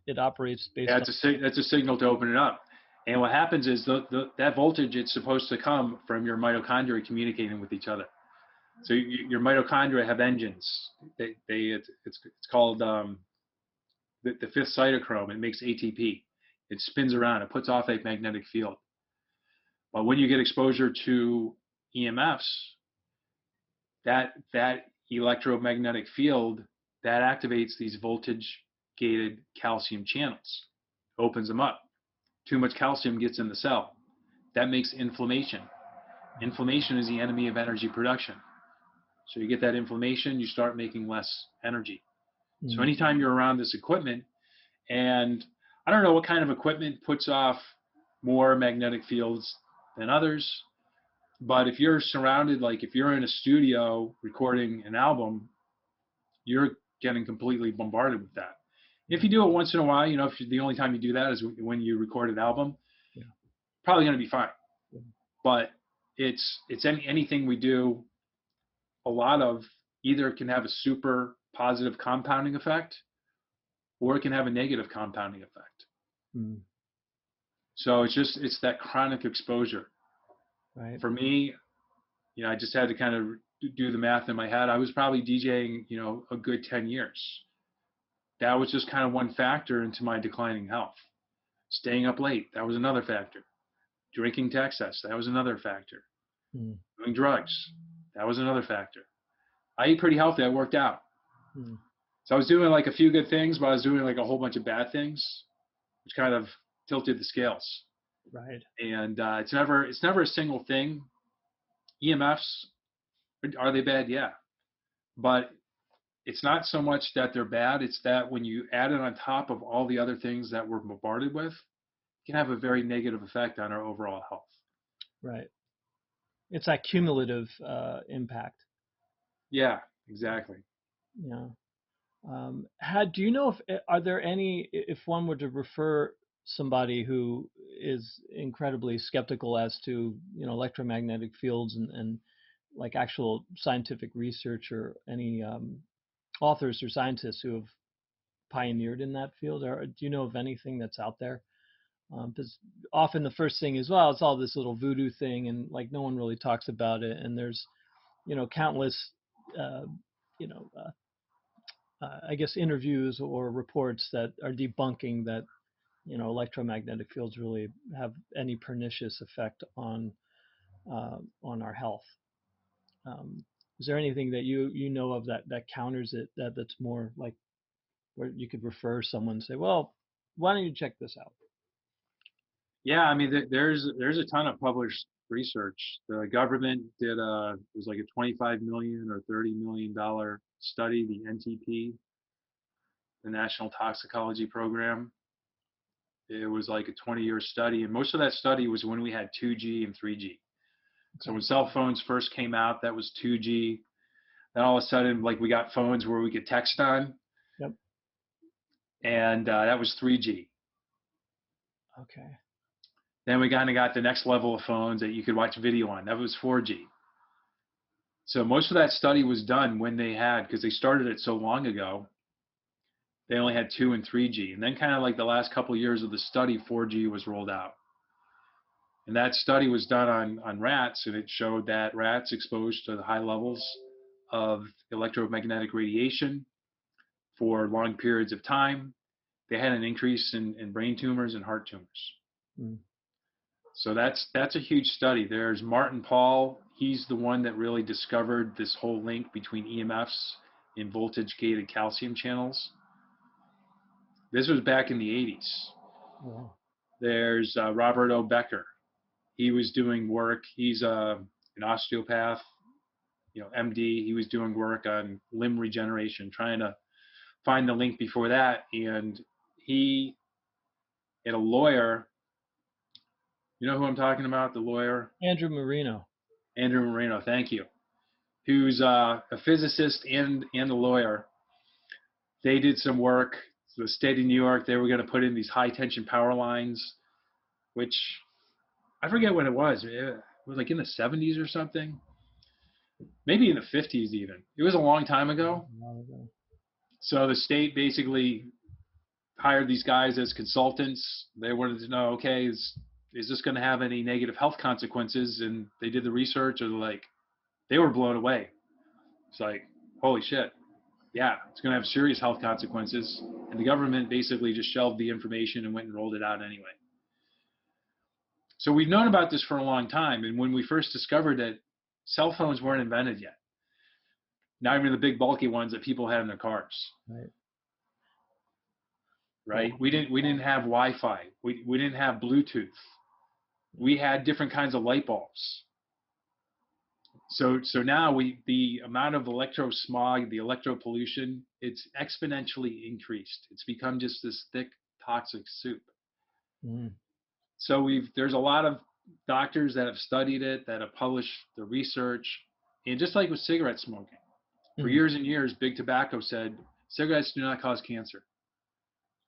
it operates based yeah, on. that's a signal to open it up. And what happens is that voltage, it's supposed to come from your mitochondria communicating with each other. So your mitochondria have engines. It's called the fifth cytochrome. It makes ATP. It spins around. It puts off a magnetic field. But when you get exposure to EMFs, that electromagnetic field that activates these voltage gated calcium channels, opens them up. Too much calcium gets in the cell. That makes inflammation. Inflammation is the enemy of energy production. So you get that inflammation, you start making less energy. So anytime you're around this equipment, and I don't know what kind of equipment puts off more magnetic fields than others, but if you're surrounded, like if you're in a studio recording an album, you're getting completely bombarded with that. If you do it once in a while, if the only time you do that is when you record an album, probably going to be fine. But anything we do, a lot of either can have a super positive compounding effect, or it can have a negative compounding effect. Mm. So it's that chronic exposure. Right. For me, I just had to kind of do the math in my head. I was probably DJing, a good 10 years. That was just kind of one factor into my declining health. Staying up late, that was another factor. Drinking to excess, that was another factor. Mm. Doing drugs, that was another factor. I eat pretty healthy. I worked out. Mm. So I was doing like a few good things, but I was doing like a whole bunch of bad things, which kind of tilted the scales. Right. And it's never a single thing. EMFs, are they bad? Yeah. But it's not so much that they're bad. It's that when you add it on top of all the other things that we're bombarded with, it can have a very negative effect on our overall health. Right. It's that cumulative impact. Yeah, exactly. Yeah. Do you know are there any, if one were to refer somebody who is incredibly skeptical as to, electromagnetic fields and like actual scientific research, or any authors or scientists who have pioneered in that field, or do you know of anything that's out there? Because often the first thing is, well, it's all this little voodoo thing, and like no one really talks about it, and there's, countless, uh, you know, I guess interviews or reports that are debunking that, electromagnetic fields really have any pernicious effect on our health. Is there anything that you know of that counters it, that's more like where you could refer someone and say, well, why don't you check this out? Yeah, I mean, there's a ton of published research. The government did it was like a 25 million or 30 million dollar study, the NTP, the National Toxicology Program. It was like a 20-year study, and most of that study was when we had 2G and 3G. So when cell phones first came out, that was 2G. Then all of a sudden, like we got phones where we could text on, Yep. and that was 3G. Okay. Then we kind of got the next level of phones that you could watch video on. That was 4G. So most of that study was done when they had, because they started it so long ago, they only had 2 and 3G. And then kind of like the last couple of years of the study, 4G was rolled out. And that study was done on rats, and it showed that rats exposed to the high levels of electromagnetic radiation for long periods of time, they had an increase in brain tumors and heart tumors. Mm. So that's a huge study. There's Martin Pall. He's the one that really discovered this whole link between EMFs and voltage-gated calcium channels. This was back in the 80s. Wow. There's Robert O. Becker. He was doing work. He's an osteopath, MD. He was doing work on limb regeneration, trying to find the link before that. And he had a lawyer. You know who I'm talking about? The lawyer? Andrew Marino. Andrew Marino, thank you. Who's a physicist and a lawyer. They did some work. The state of New York, they were going to put in these high tension power lines, which I forget when it was. It was like in the 70s or something. Maybe in the 50s even. It was a long time ago. So the state basically hired these guys as consultants. They wanted to know, okay, is this going to have any negative health consequences? And they did the research, and they were blown away. It's like, holy shit. Yeah, it's going to have serious health consequences. And the government basically just shelved the information and went and rolled it out anyway. So we've known about this for a long time. And when we first discovered it, cell phones weren't invented yet. Not even the big bulky ones that people had in their cars. Right? We didn't have Wi-Fi. We didn't have Bluetooth. We had different kinds of light bulbs. So now the amount of electrosmog, the electropollution, it's exponentially increased. It's become just this thick, toxic soup. Mm. So there's a lot of doctors that have studied it, that have published the research, and just like with cigarette smoking, for years and years, Big Tobacco said cigarettes do not cause cancer.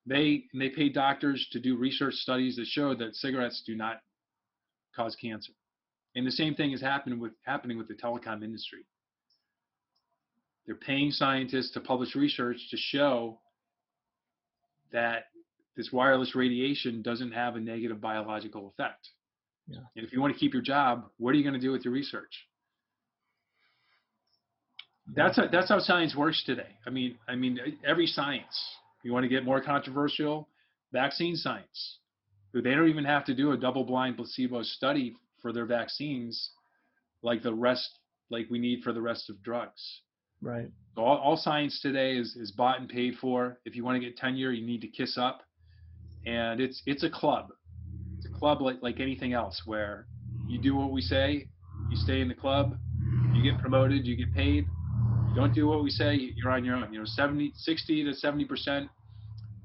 They paid doctors to do research studies that showed that cigarettes do not cause cancer. And the same thing is happening with the telecom industry. They're paying scientists to publish research to show that this wireless radiation doesn't have a negative biological effect. Yeah. And if you want to keep your job, what are you going to do with your research? That's how science works today. I mean, every science. You want to get more controversial? Vaccine science. They don't even have to do a double-blind placebo study for their vaccines, like we need for the rest of drugs. Right. So all science today is bought and paid for. If you want to get tenure, you need to kiss up, and it's a club. It's a club like anything else, where you do what we say, you stay in the club, you get promoted, you get paid. You don't do what we say, you're on your own. 60 to 70%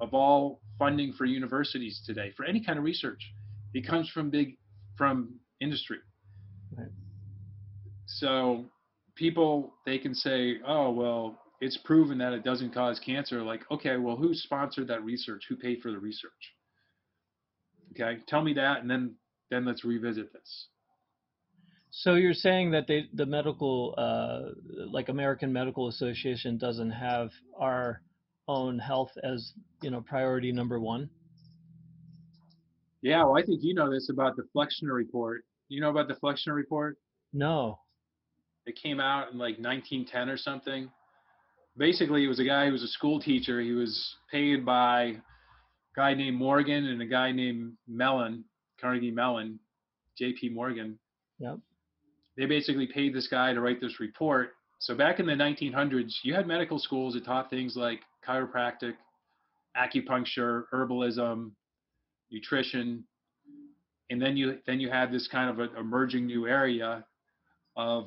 of all funding for universities today, for any kind of research, it comes from industry. Right. So people, they can say, oh, well, it's proven that it doesn't cause cancer. Like, okay, well, who sponsored that research? Who paid for the research? Okay, tell me that, and then let's revisit this. So you're saying that the medical, like American Medical Association, doesn't have our own health as, priority number one? Yeah, well, I think you know this about the Flexner report. You know about the Flexner report? No. It came out in like 1910 or something. Basically, it was a guy who was a school teacher. He was paid by a guy named Morgan and a guy named Mellon, Carnegie Mellon, J.P. Morgan. Yep. They basically paid this guy to write this report. So back in the 1900s, you had medical schools that taught things like chiropractic, acupuncture, herbalism, nutrition, and then you had this kind of an emerging new area of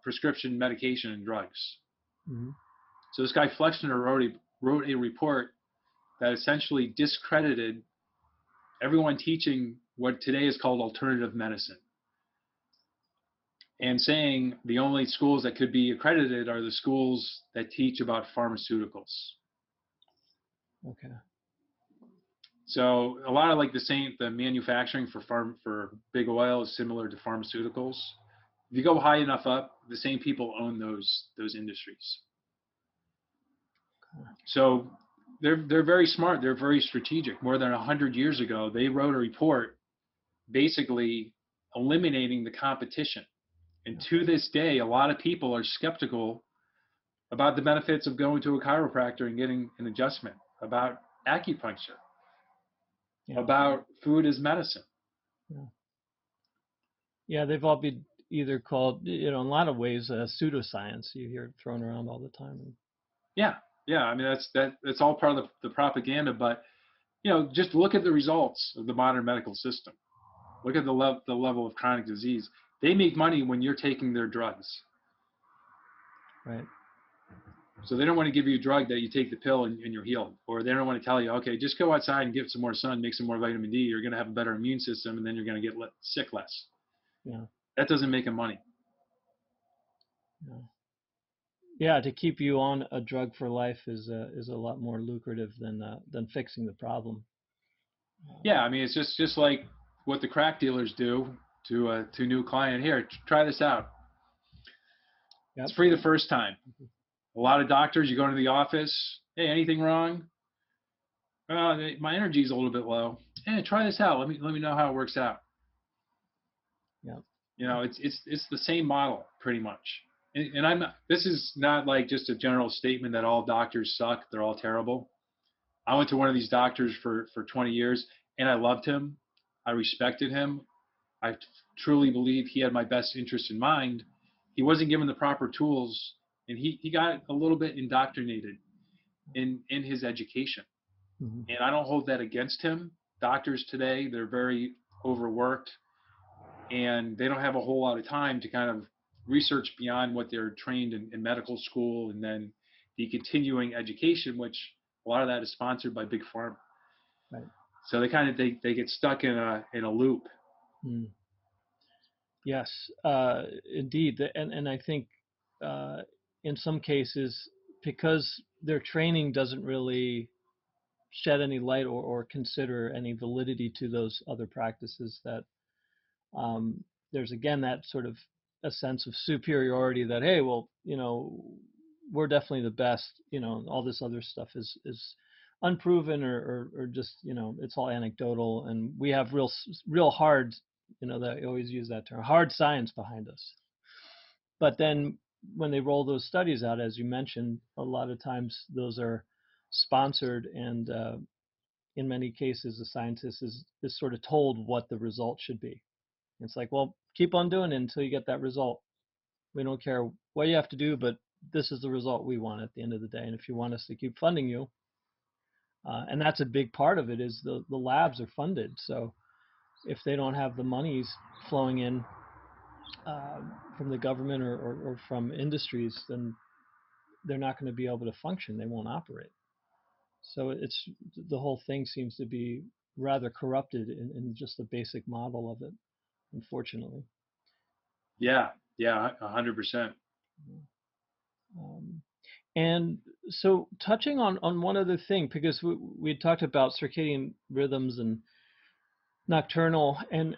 prescription medication and drugs. Mm-hmm. So this guy Flexner wrote a report that essentially discredited everyone teaching what today is called alternative medicine, and saying the only schools that could be accredited are the schools that teach about pharmaceuticals. Okay. So a lot of like the manufacturing for big oil is similar to pharmaceuticals. If you go high enough up, the same people own those industries. Okay. So they're very smart. They're very strategic. More than 100 years ago, they wrote a report basically eliminating the competition. And to this day, a lot of people are skeptical about the benefits of going to a chiropractor and getting an adjustment, about acupuncture, about food as medicine. Yeah, they've all been either called, in a lot of ways, pseudoscience. You hear it thrown around all the time. Yeah. I mean, that's all part of the propaganda. But just look at the results of the modern medical system. Look at the level of chronic disease. They make money when you're taking their drugs. Right. So they don't want to give you a drug that you take the pill and you're healed. Or they don't want to tell you, okay, just go outside and get some more sun, make some more vitamin D. You're going to have a better immune system, and then you're going to get sick less. Yeah. That doesn't make them money. No. Yeah, to keep you on a drug for life is a lot more lucrative than fixing the problem. Yeah, I mean, it's just like what the crack dealers do to a new client. Here, try this out. Yep. It's free the first time. A lot of doctors, you go into the office, hey, anything wrong? My energy's a little bit low. Hey, try this out. Let me know how it works out. Yeah. It's the same model pretty much. And this is not like just a general statement that all doctors suck. They're all terrible. I went to one of these doctors for 20 years, and I loved him. I respected him. I truly believe he had my best interest in mind. He wasn't given the proper tools, and he got a little bit indoctrinated in his education. Mm-hmm. And I don't hold that against him. Doctors today, they're very overworked, and they don't have a whole lot of time to kind of research beyond what they're trained in medical school, and then the continuing education, which a lot of that is sponsored by big pharma. Right. So they get stuck in a loop. Mm. Yes, indeed, and I think in some cases, because their training doesn't really shed any light or consider any validity to those other practices, that there's again that sort of a sense of superiority that, hey, well, we're definitely the best. All this other stuff is unproven or just, it's all anecdotal, and we have real hard, that I always use that term, hard science behind us. But then when they roll those studies out, as you mentioned, a lot of times those are sponsored, and in many cases the scientist is sort of told what the result should be. It's like, well, keep on doing it until you get that result. We don't care what you have to do, but this is the result we want at the end of the day. And if you want us to keep funding you, and that's a big part of it, is the labs are funded. So if they don't have the monies flowing in from the government or from industries, then they're not going to be able to function. They won't operate. So it's the whole thing seems to be rather corrupted in just the basic model of it, unfortunately. Yeah, 100%. And so touching on one other thing, because we had talked about circadian rhythms and nocturnal, and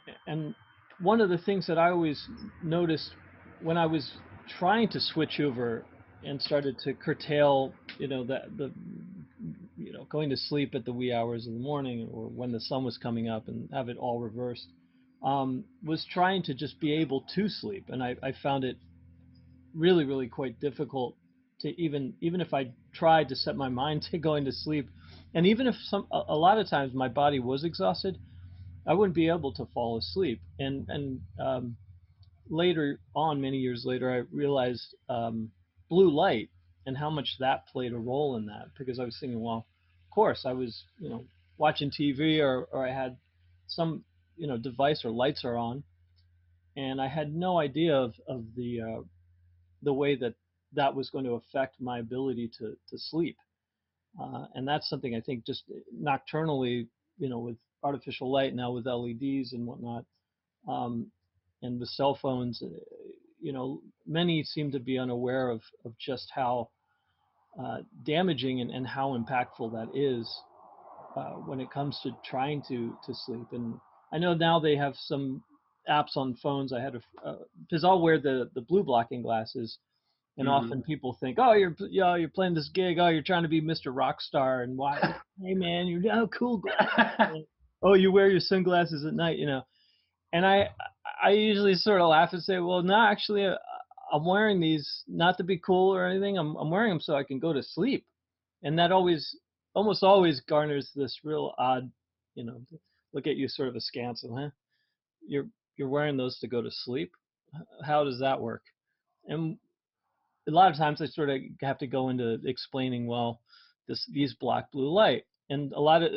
one of the things that I always noticed when I was trying to switch over and started to curtail, going to sleep at the wee hours in the morning or when the sun was coming up and have it all reversed, was trying to just be able to sleep. And I found it really, really quite difficult to even if I tried to set my mind to going to sleep, and even if a lot of times my body was exhausted, I wouldn't be able to fall asleep. And later on, many years later, I realized blue light and how much that played a role in that, because I was thinking, well, of course I was, watching TV or I had some, device or lights are on, and I had no idea of the way that was going to affect my ability to sleep. And that's something I think just nocturnally, with artificial light now with LEDs and whatnot, and with cell phones, many seem to be unaware of just how damaging and how impactful that is when it comes to trying to sleep. And I know now they have some apps on phones. I had because I'll wear the blue blocking glasses, and often people think, oh, you're playing this gig. Oh, you're trying to be Mr. Rockstar, and why? Hey, man, you're cool. Oh, you wear your sunglasses at night, And I usually sort of laugh and say, well, no, actually, I'm wearing these not to be cool or anything. I'm wearing them so I can go to sleep, and that almost always garners this real odd, look at you sort of askance, and you're wearing those to go to sleep. How does that work? And a lot of times I sort of have to go into explaining, well, these block blue light. And a lot of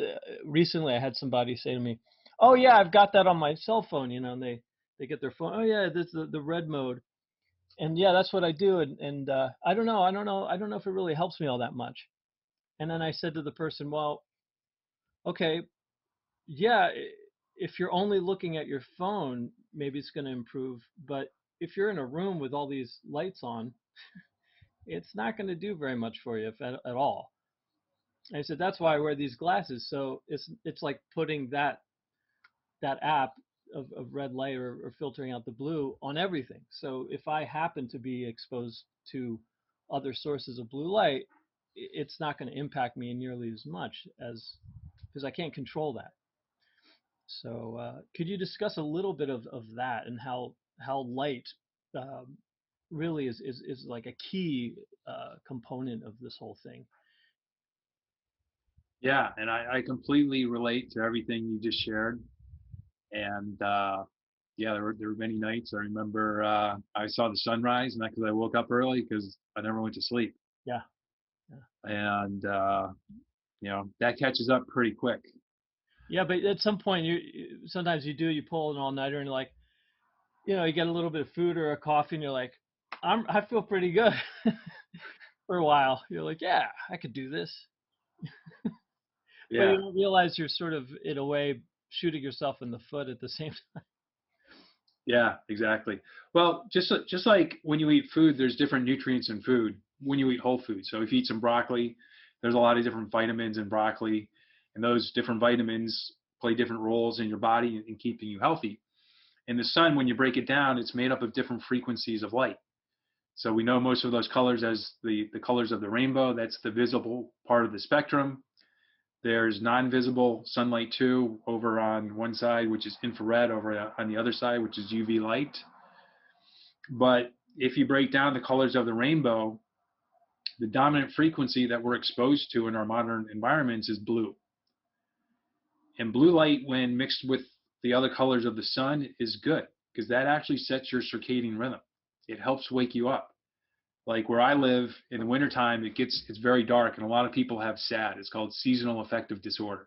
recently I had somebody say to me, oh yeah, I've got that on my cell phone, and they get their phone, oh yeah, this is the red mode. And yeah, that's what I do. And I don't know if it really helps me all that much. And then I said to the person, well, okay, yeah, if you're only looking at your phone, maybe it's going to improve. But if you're in a room with all these lights on, it's not going to do very much for you, if at all. And I said, that's why I wear these glasses. So it's like putting that app of red light or filtering out the blue on everything. So if I happen to be exposed to other sources of blue light, it's not going to impact me nearly as much as, because I can't control that. So could you discuss a little bit of that, and how light really is like a key component of this whole thing? Yeah, and I completely relate to everything you just shared. And yeah, there were many nights I remember I saw the sunrise, not because I woke up early, because I never went to sleep. Yeah. And that catches up pretty quick. Yeah, but at some point sometimes you pull an all-nighter, and like, you get a little bit of food or a coffee, and you're like, I feel pretty good. For a while, you're like, yeah, I could do this. But Yeah. you don't realize you're sort of, in a way, shooting yourself in the foot at the same time. Yeah, exactly. Well, just like when you eat food, there's different nutrients in food when you eat whole food. So if you eat some broccoli, there's a lot of different vitamins in broccoli, and those different vitamins play different roles in your body in keeping you healthy. And the sun, when you break it down, it's made up of different frequencies of light. So we know most of those colors as the colors of the rainbow. That's the visible part of the spectrum. There's non-visible sunlight too, over on one side, which is infrared, over on the other side, which is UV light. But if you break down the colors of the rainbow, the dominant frequency that we're exposed to in our modern environments is blue. And blue light, when mixed with the other colors of the sun, is good because that actually sets your circadian rhythm. It helps wake you up. Like where I live in the wintertime, it's very dark, and a lot of people have SAD. It's called seasonal affective disorder.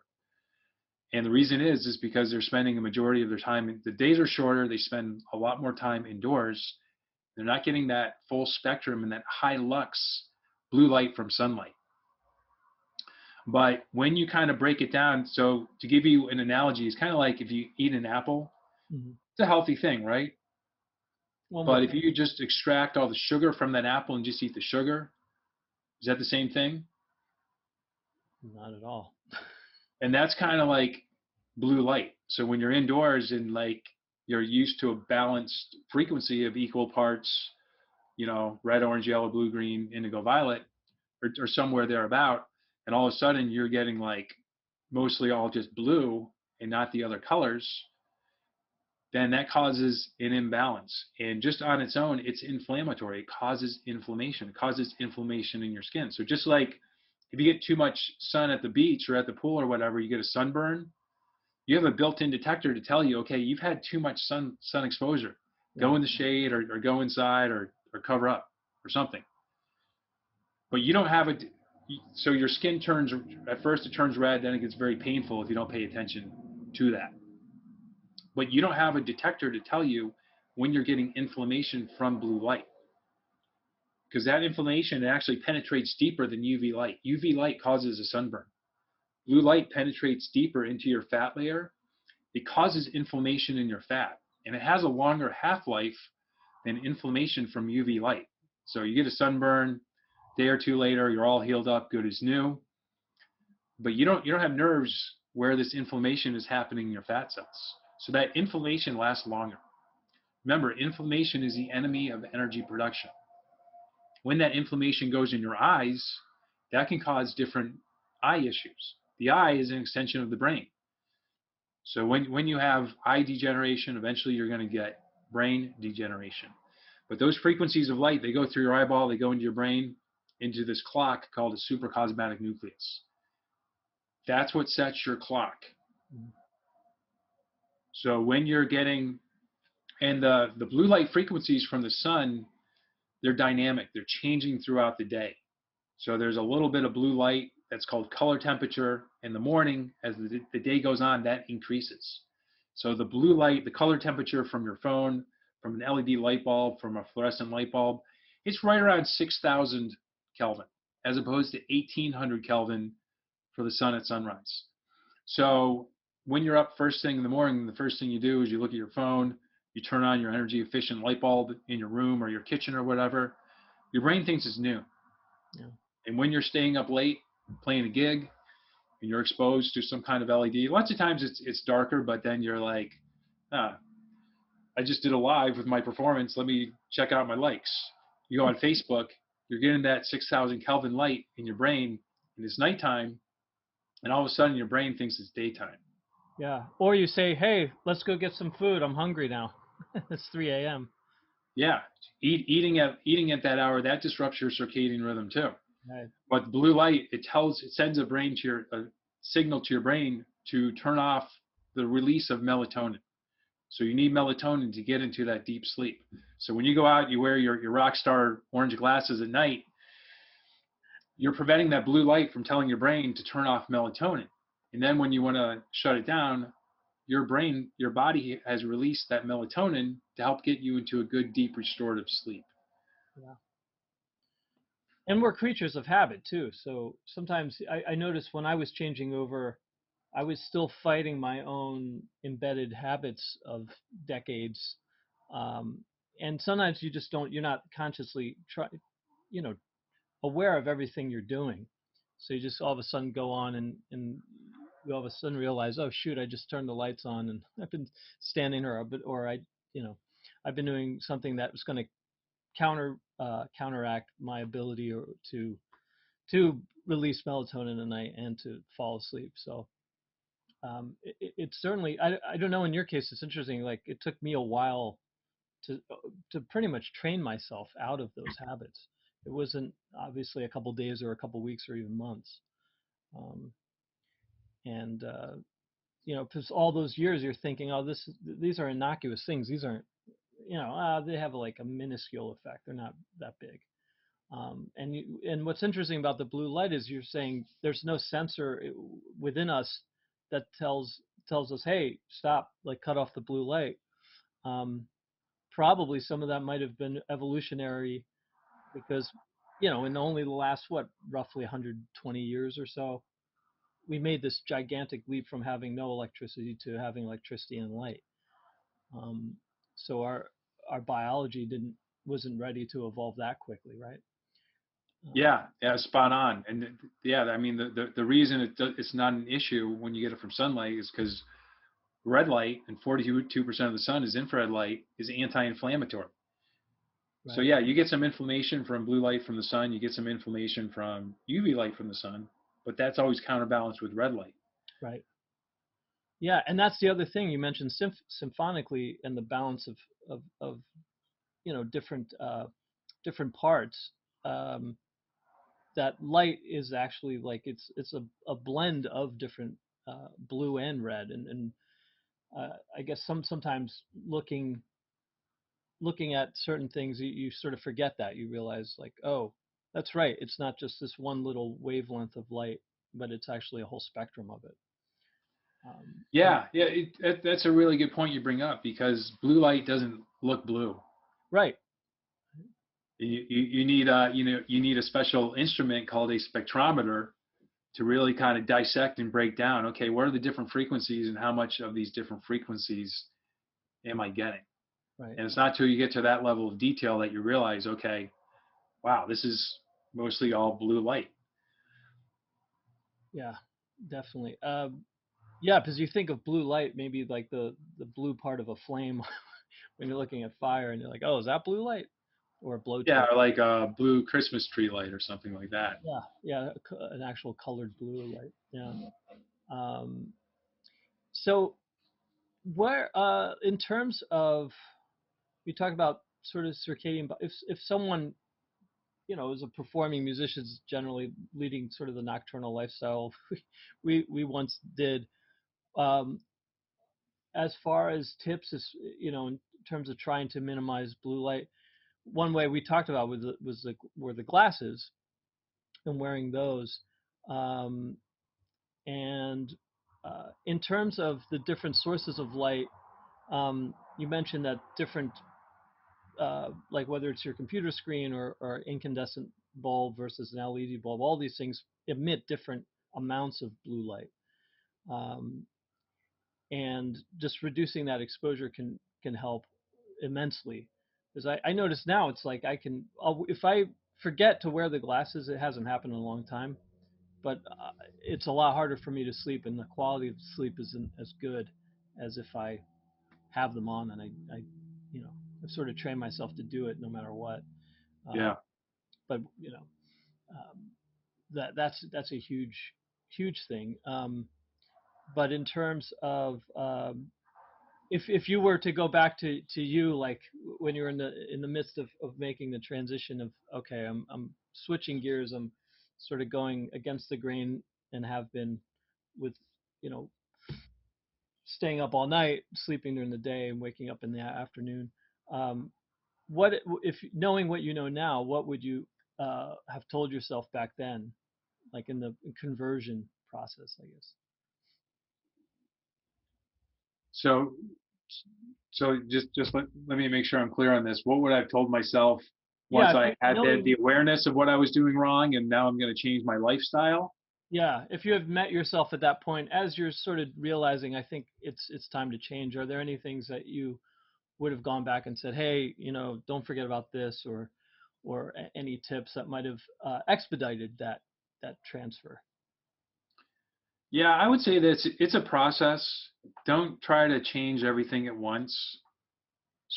And the reason is because they're spending a majority of their time, the days are shorter, they spend a lot more time indoors. They're not getting that full spectrum and that high lux blue light from sunlight. But when you kind of break it down, so to give you an analogy, it's kind of like if you eat an apple, it's a healthy thing, right? Well, But if you just extract all the sugar from that apple and just eat the sugar, is that the same thing? not at all. And that's kind of like blue light. So when you're indoors and like you're used to a balanced frequency of equal parts, red, orange, yellow, blue, green, indigo, violet, or somewhere thereabout, and all of a sudden you're getting like mostly all just blue and not the other colors, then that causes an imbalance. And just on its own, it's inflammatory. It causes inflammation. It causes inflammation in your skin. So just like if you get too much sun at the beach or at the pool or whatever, you get a sunburn, you have a built-in detector to tell you, okay, you've had too much sun exposure. Go in the shade or go inside or cover up or something. But you don't have it. So your skin turns, at first it turns red, then it gets very painful if you don't pay attention to that. But you don't have a detector to tell you when you're getting inflammation from blue light. Because that inflammation actually penetrates deeper than UV light. UV light causes a sunburn. Blue light penetrates deeper into your fat layer. It causes inflammation in your fat. And it has a longer half-life than inflammation from UV light. So you get a sunburn, day or two later, you're all healed up, good as new. But you don't have nerves where this inflammation is happening in your fat cells. So that inflammation lasts longer. Remember, inflammation is the enemy of energy production. When that inflammation goes in your eyes, that can cause different eye issues. The eye is an extension of the brain. So when you have eye degeneration, eventually you're going to get brain degeneration. But those frequencies of light, they go through your eyeball, they go into your brain, into this clock called a suprachiasmatic nucleus. That's what sets your clock. So when you're getting, and the blue light frequencies from the sun, they're dynamic. They're changing throughout the day. So there's a little bit of blue light that's called color temperature in the morning. As the day goes on, that increases. So the blue light, the color temperature from your phone, from an LED light bulb, from a fluorescent light bulb, it's right around 6,000 Kelvin, as opposed to 1,800 Kelvin for the sun at sunrise. So when you're up first thing in the morning, the first thing you do is you look at your phone, you turn on your energy efficient light bulb in your room or your kitchen or whatever. Your brain thinks it's new. Yeah. And when you're staying up late, playing a gig, and you're exposed to some kind of LED, lots of times it's darker, but then you're like, I just did a live with my performance. Let me check out my likes. You go on Facebook, you're getting that 6,000 Kelvin light in your brain, and it's nighttime, and all of a sudden your brain thinks it's daytime. Yeah. Or you say, hey, let's go get some food. I'm hungry now. It's 3 a.m. Yeah. Eating at that hour, that disrupts your circadian rhythm too. Right. But blue light, it sends a signal to your brain to turn off the release of melatonin. So you need melatonin to get into that deep sleep. So when you go out, you wear your rock star orange glasses at night, you're preventing that blue light from telling your brain to turn off melatonin. And then when you want to shut it down, your body has released that melatonin to help get you into a good, deep, restorative sleep. Yeah. And we're creatures of habit too. So sometimes I noticed when I was changing over, I was still fighting my own embedded habits of decades. And sometimes you just you're not consciously aware of everything you're doing. So you just all of a sudden go on and you all of a sudden realize, oh shoot, I just turned the lights on and I've been standing or I I've been doing something that was going to counteract my ability to release melatonin at night and to fall asleep. So it's certainly, I don't know, in your case it's interesting, like it took me a while to pretty much train myself out of those habits. It wasn't obviously a couple days or a couple weeks or even months. Um, and because all those years you're thinking, oh, these are innocuous things. These aren't, they have like a minuscule effect. They're not that big. And what's interesting about the blue light is you're saying there's no sensor within us that tells us, hey, stop, like cut off the blue light. Probably some of that might have been evolutionary because, in only the last, roughly 120 years or so, we made this gigantic leap from having no electricity to having electricity and light. So our biology wasn't ready to evolve that quickly, right? Yeah, spot on. And yeah, I mean, the reason it's not an issue when you get it from sunlight is because red light, and 42% of the sun is infrared light, is anti-inflammatory. Right. So yeah, you get some inflammation from blue light from the sun, you get some inflammation from UV light from the sun, but that's always counterbalanced with red light. Right. Yeah, and that's the other thing you mentioned symphonically, and the balance of different parts. That light is actually like it's a blend of different blue and red, and I guess sometimes looking at certain things, you sort of forget that. You realize, like, oh, that's right, it's not just this one little wavelength of light, but it's actually a whole spectrum of it. Yeah, that's a really good point you bring up, because blue light doesn't look blue. Right. You need you need a special instrument called a spectrometer to really kind of dissect and break down, okay, what are the different frequencies and how much of these different frequencies am I getting? Right. And it's not till you get to that level of detail that you realize, okay, wow, this is mostly all blue light. Yeah, definitely. Yeah, because you think of blue light, maybe like the blue part of a flame when you're looking at fire, and you're like, oh, is that blue light? Or a Yeah, blowtorch? or like a blue Christmas tree light or something like that. Yeah, yeah, an actual colored blue light. Yeah. Um, so where, in terms of, we talk about sort of circadian, but if someone, is a performing musician, generally leading sort of the nocturnal lifestyle we once did. Um, as far as tips, is in terms of trying to minimize blue light, one way we talked about were the glasses and wearing those. Um, and in terms of the different sources of light, you mentioned that different, like whether it's your computer screen or incandescent bulb versus an LED bulb, all these things emit different amounts of blue light. Um, and just reducing that exposure can help immensely. Because I notice now, it's like if I forget to wear the glasses, it hasn't happened in a long time, but it's a lot harder for me to sleep, and the quality of sleep isn't as good as if I have them on, and I've sort of trained myself to do it no matter what. Yeah. But um, that's a huge thing. But in terms of if you were to go back to you, like when you're in the midst of making the transition of, okay, I'm switching gears, I'm sort of going against the grain, and have been with, you know staying up all night, sleeping during the day, and waking up in the afternoon. um, what if, knowing what you know now, what would you have told yourself back then, like in the conversion process, I guess? So just let me make sure I'm clear on this. What would I have told myself Yeah, once if I you, had the knowing awareness of what I was doing wrong, and now I'm going to change my lifestyle? Yeah, if you have met yourself at that point, as you're sort of realizing, I think it's time to change. Are there any things that you would have gone back and said, hey, don't forget about this, or any tips that might have expedited that transfer? Yeah, I would say that it's a process. Don't try to change everything at once.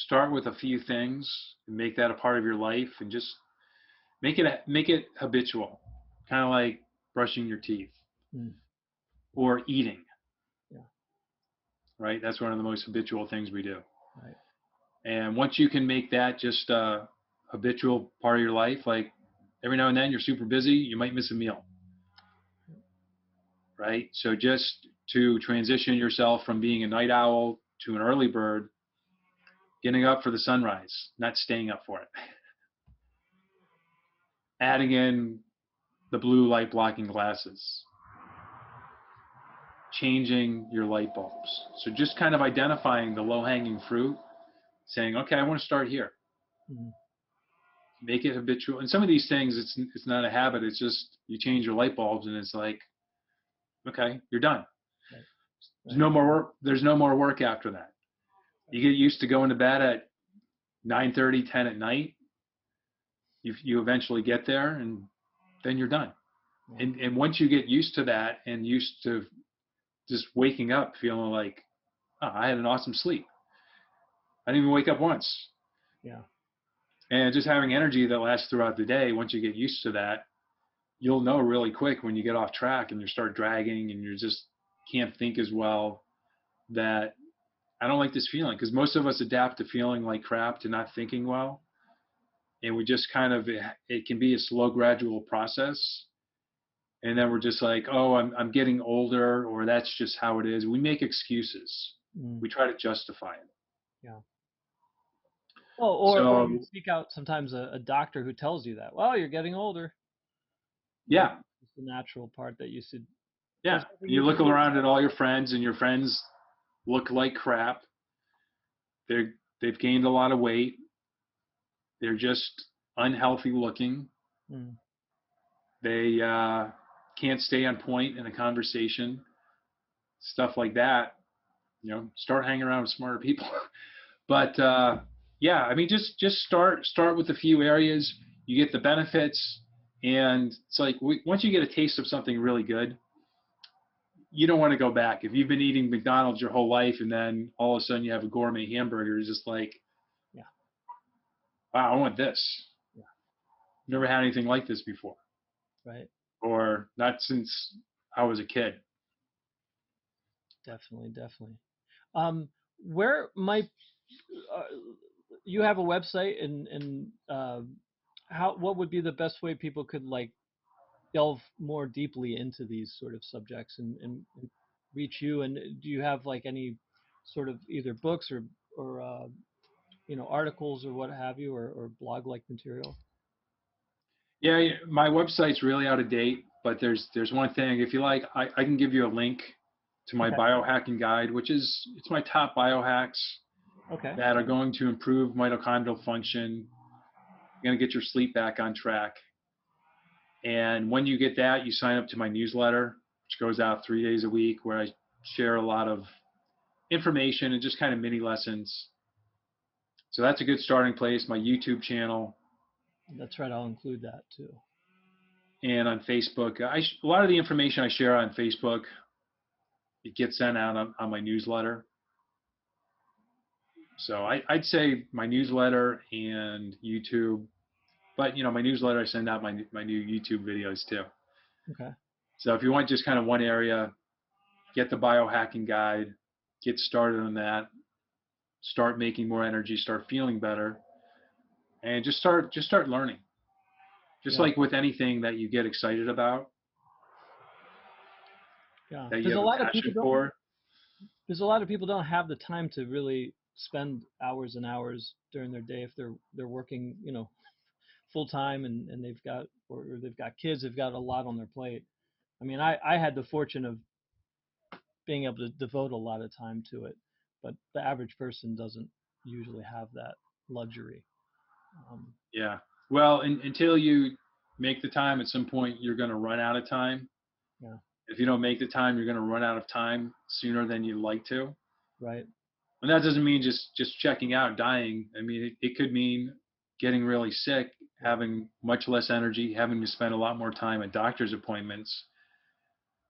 start with a few things and make that a part of your life, and just make it habitual, kind of like brushing your teeth Mm. or eating. Yeah. Right, that's one of the most habitual things we do. Right. And once you can make that just a habitual part of your life, like every now and then you're super busy, you might miss a meal. Right, so just to transition yourself from being a night owl to an early bird, getting up for the sunrise, not staying up for it. Adding in the blue light blocking glasses, changing your light bulbs. So just kind of identifying the low hanging fruit, saying, okay, I want to start here. Mm. Make it habitual. And some of these things, it's not a habit. It's just you change your light bulbs, and it's like, okay, you're done. Right. There's no more work. There's no more work after that. You get used to going to bed at 9:30, 10 at night. You eventually get there, and then you're done. Yeah. And once you get used to that, and used to just waking up feeling like, oh, I had an awesome sleep. I didn't even wake up once. Yeah. And just having energy that lasts throughout the day. Once you get used to that, you'll know really quick when you get off track and you start dragging and you just can't think as well, that I don't like this feeling, because most of us adapt to feeling like crap to not thinking well. And we just kind of, it can be a slow, gradual process. And then we're just like, oh, I'm getting older, or that's just how it is. We make excuses. Mm. We try to justify it. Yeah. Well, or you seek out sometimes a doctor who tells you that, well, you're getting older. Yeah. It's the natural part that you should. Yeah. You look around at all your friends, and your friends look like crap. They've gained a lot of weight. They're just unhealthy looking. Mm. They can't stay on point in a conversation. Stuff like that. Start hanging around with smarter people. But yeah, I mean, just start with a few areas. You get the benefits, and it's like once you get a taste of something really good, you don't want to go back. If you've been eating McDonald's your whole life, and then all of a sudden you have a gourmet hamburger, it's just like, yeah, wow, I want this. Yeah. Never had anything like this before. Right. Or not since I was a kid. Definitely. Where might you have a website, and what would be the best way people could like delve more deeply into these sort of subjects and reach you? And do you have like any sort of either books or articles or what have you, or blog like material? Yeah, my website's really out of date, but there's one thing. If you like, I can give you a link to my biohacking guide, it's my top biohacks that are going to improve mitochondrial function. You're going to get your sleep back on track. And when you get that, you sign up to my newsletter, which goes out 3 days a week, where I share a lot of information and just kind of mini lessons. So that's a good starting place. My YouTube channel. That's right. I'll include that too. And on Facebook, a lot of the information I share on Facebook, it gets sent out on my newsletter. So I'd say my newsletter and YouTube, but my newsletter, I send out my new YouTube videos too. Okay. So if you want just kind of one area, get the biohacking guide, get started on that, start making more energy, start feeling better, and just start learning. Just like with anything that you get excited about, that you have a passion for. Because a lot of people don't have the time to really spend hours and hours during their day if they're working, full time, and they've got or they've got kids, they've got a lot on their plate. I mean, I had the fortune of being able to devote a lot of time to it, but the average person doesn't usually have that luxury. Yeah. Well, until you make the time, at some point you're going to run out of time. Yeah. If you don't make the time, you're going to run out of time sooner than you'd like to. Right. And that doesn't mean just checking out, dying. I mean, it could mean getting really sick, having much less energy, having to spend a lot more time at doctor's appointments.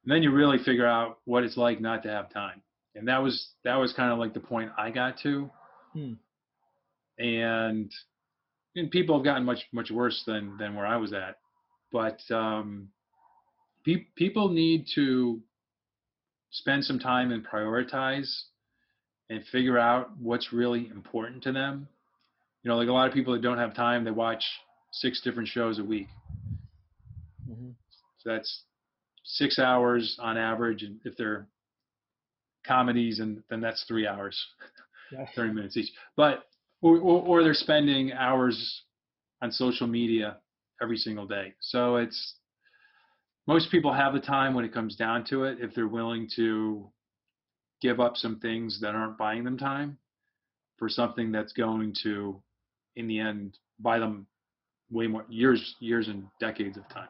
And then you really figure out what it's like not to have time. And that was kind of like the point I got to. and people have gotten much worse than where I was at. But people need to spend some time and prioritize and figure out what's really important to them. You know, like a lot of people that don't have time, they watch 6 different shows a week. Mm-hmm. So that's 6 hours on average. And if they're comedies, and then that's 3 hours, Yeah. 30 minutes each. But or they're spending hours on social media every single day. So it's most people have the time when it comes down to it if they're willing to give up some things that aren't buying them time for something that's going to, in the end, buy them way more years and decades of time.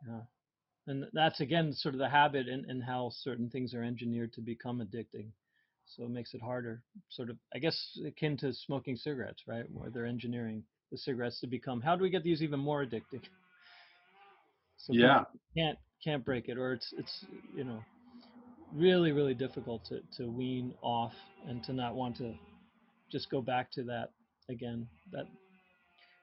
Yeah. And that's again sort of the habit and how certain things are engineered to become addicting. So it makes it harder. Sort of, I guess, akin to smoking cigarettes, right? Where they're engineering the cigarettes to become. How do we get these even more addictive? So Yeah, people can't break it, or it's you know really difficult to wean off and to not want to just go back to that again. That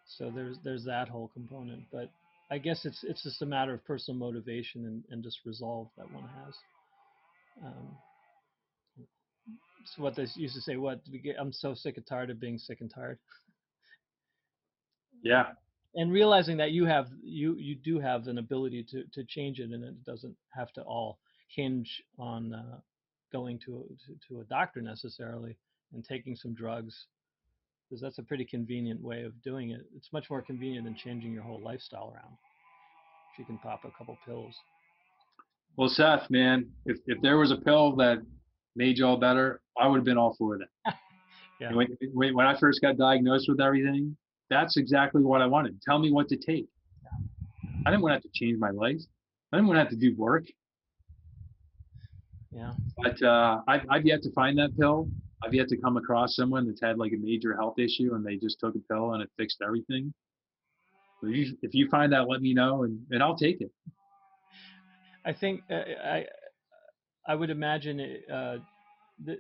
so there's that whole component, but I guess it's just a matter of personal motivation and just resolve that one has. Um, so what they used to say, what I'm so sick and tired of being sick and tired, yeah, and realizing that you do have an ability to change it, and it doesn't have to all hinge on going to a doctor necessarily and taking some drugs, because that's a pretty convenient way of doing it. It's much more convenient than changing your whole lifestyle around. If you can pop a couple pills. well, Seth, man, if there was a pill that made you all better, I would have been all for that. Yeah. And when I first got diagnosed with everything, that's exactly what I wanted. Tell me what to take. I didn't want to have to change my legs. I didn't want to have to do work. Yeah. But I've yet to find that pill. I've yet to come across someone that's had like a major health issue and they just took a pill and it fixed everything. If you find that, let me know and I'll take it. I think I would imagine the,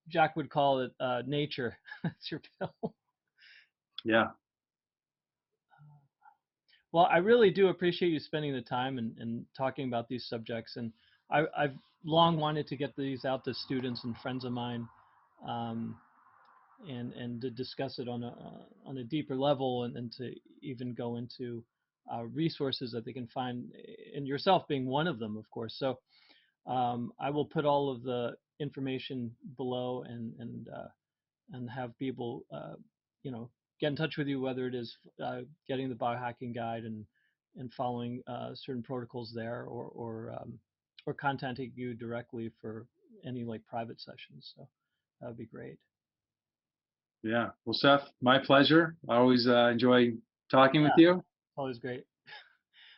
Jack would call it nature. That's your pill. Yeah. Well, I really do appreciate you spending the time and talking about these subjects. And I've long wanted to get these out to students and friends of mine, um, and to discuss it on a deeper level, and to even go into resources that they can find, and yourself being one of them, of course. So I will put all of the information below, and have people get in touch with you, whether it is getting the biohacking guide and following certain protocols there, or contacting you directly for any like private sessions. So that would be great. Yeah. Well, Seth, my pleasure. I always enjoy talking with Yeah, you. always great.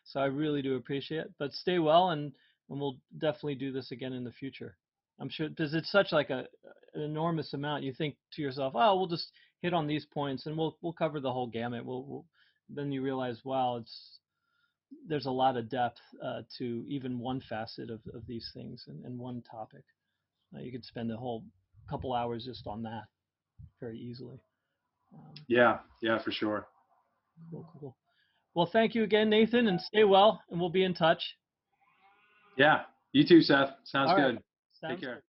So I really do appreciate it. But stay well, and we'll definitely do this again in the future. I'm sure, because it's such like an enormous amount. You think to yourself, oh, we'll just hit on these points and we'll cover the whole gamut. Then you realize, wow, there's a lot of depth to even one facet of these things, and one topic. You could spend a whole couple hours just on that very easily. Yeah. Yeah, for sure. Cool. Well, thank you again, Nathan, and stay well, and we'll be in touch. Yeah. You too, Seth. Sounds All right. good. Take Sounds care. good.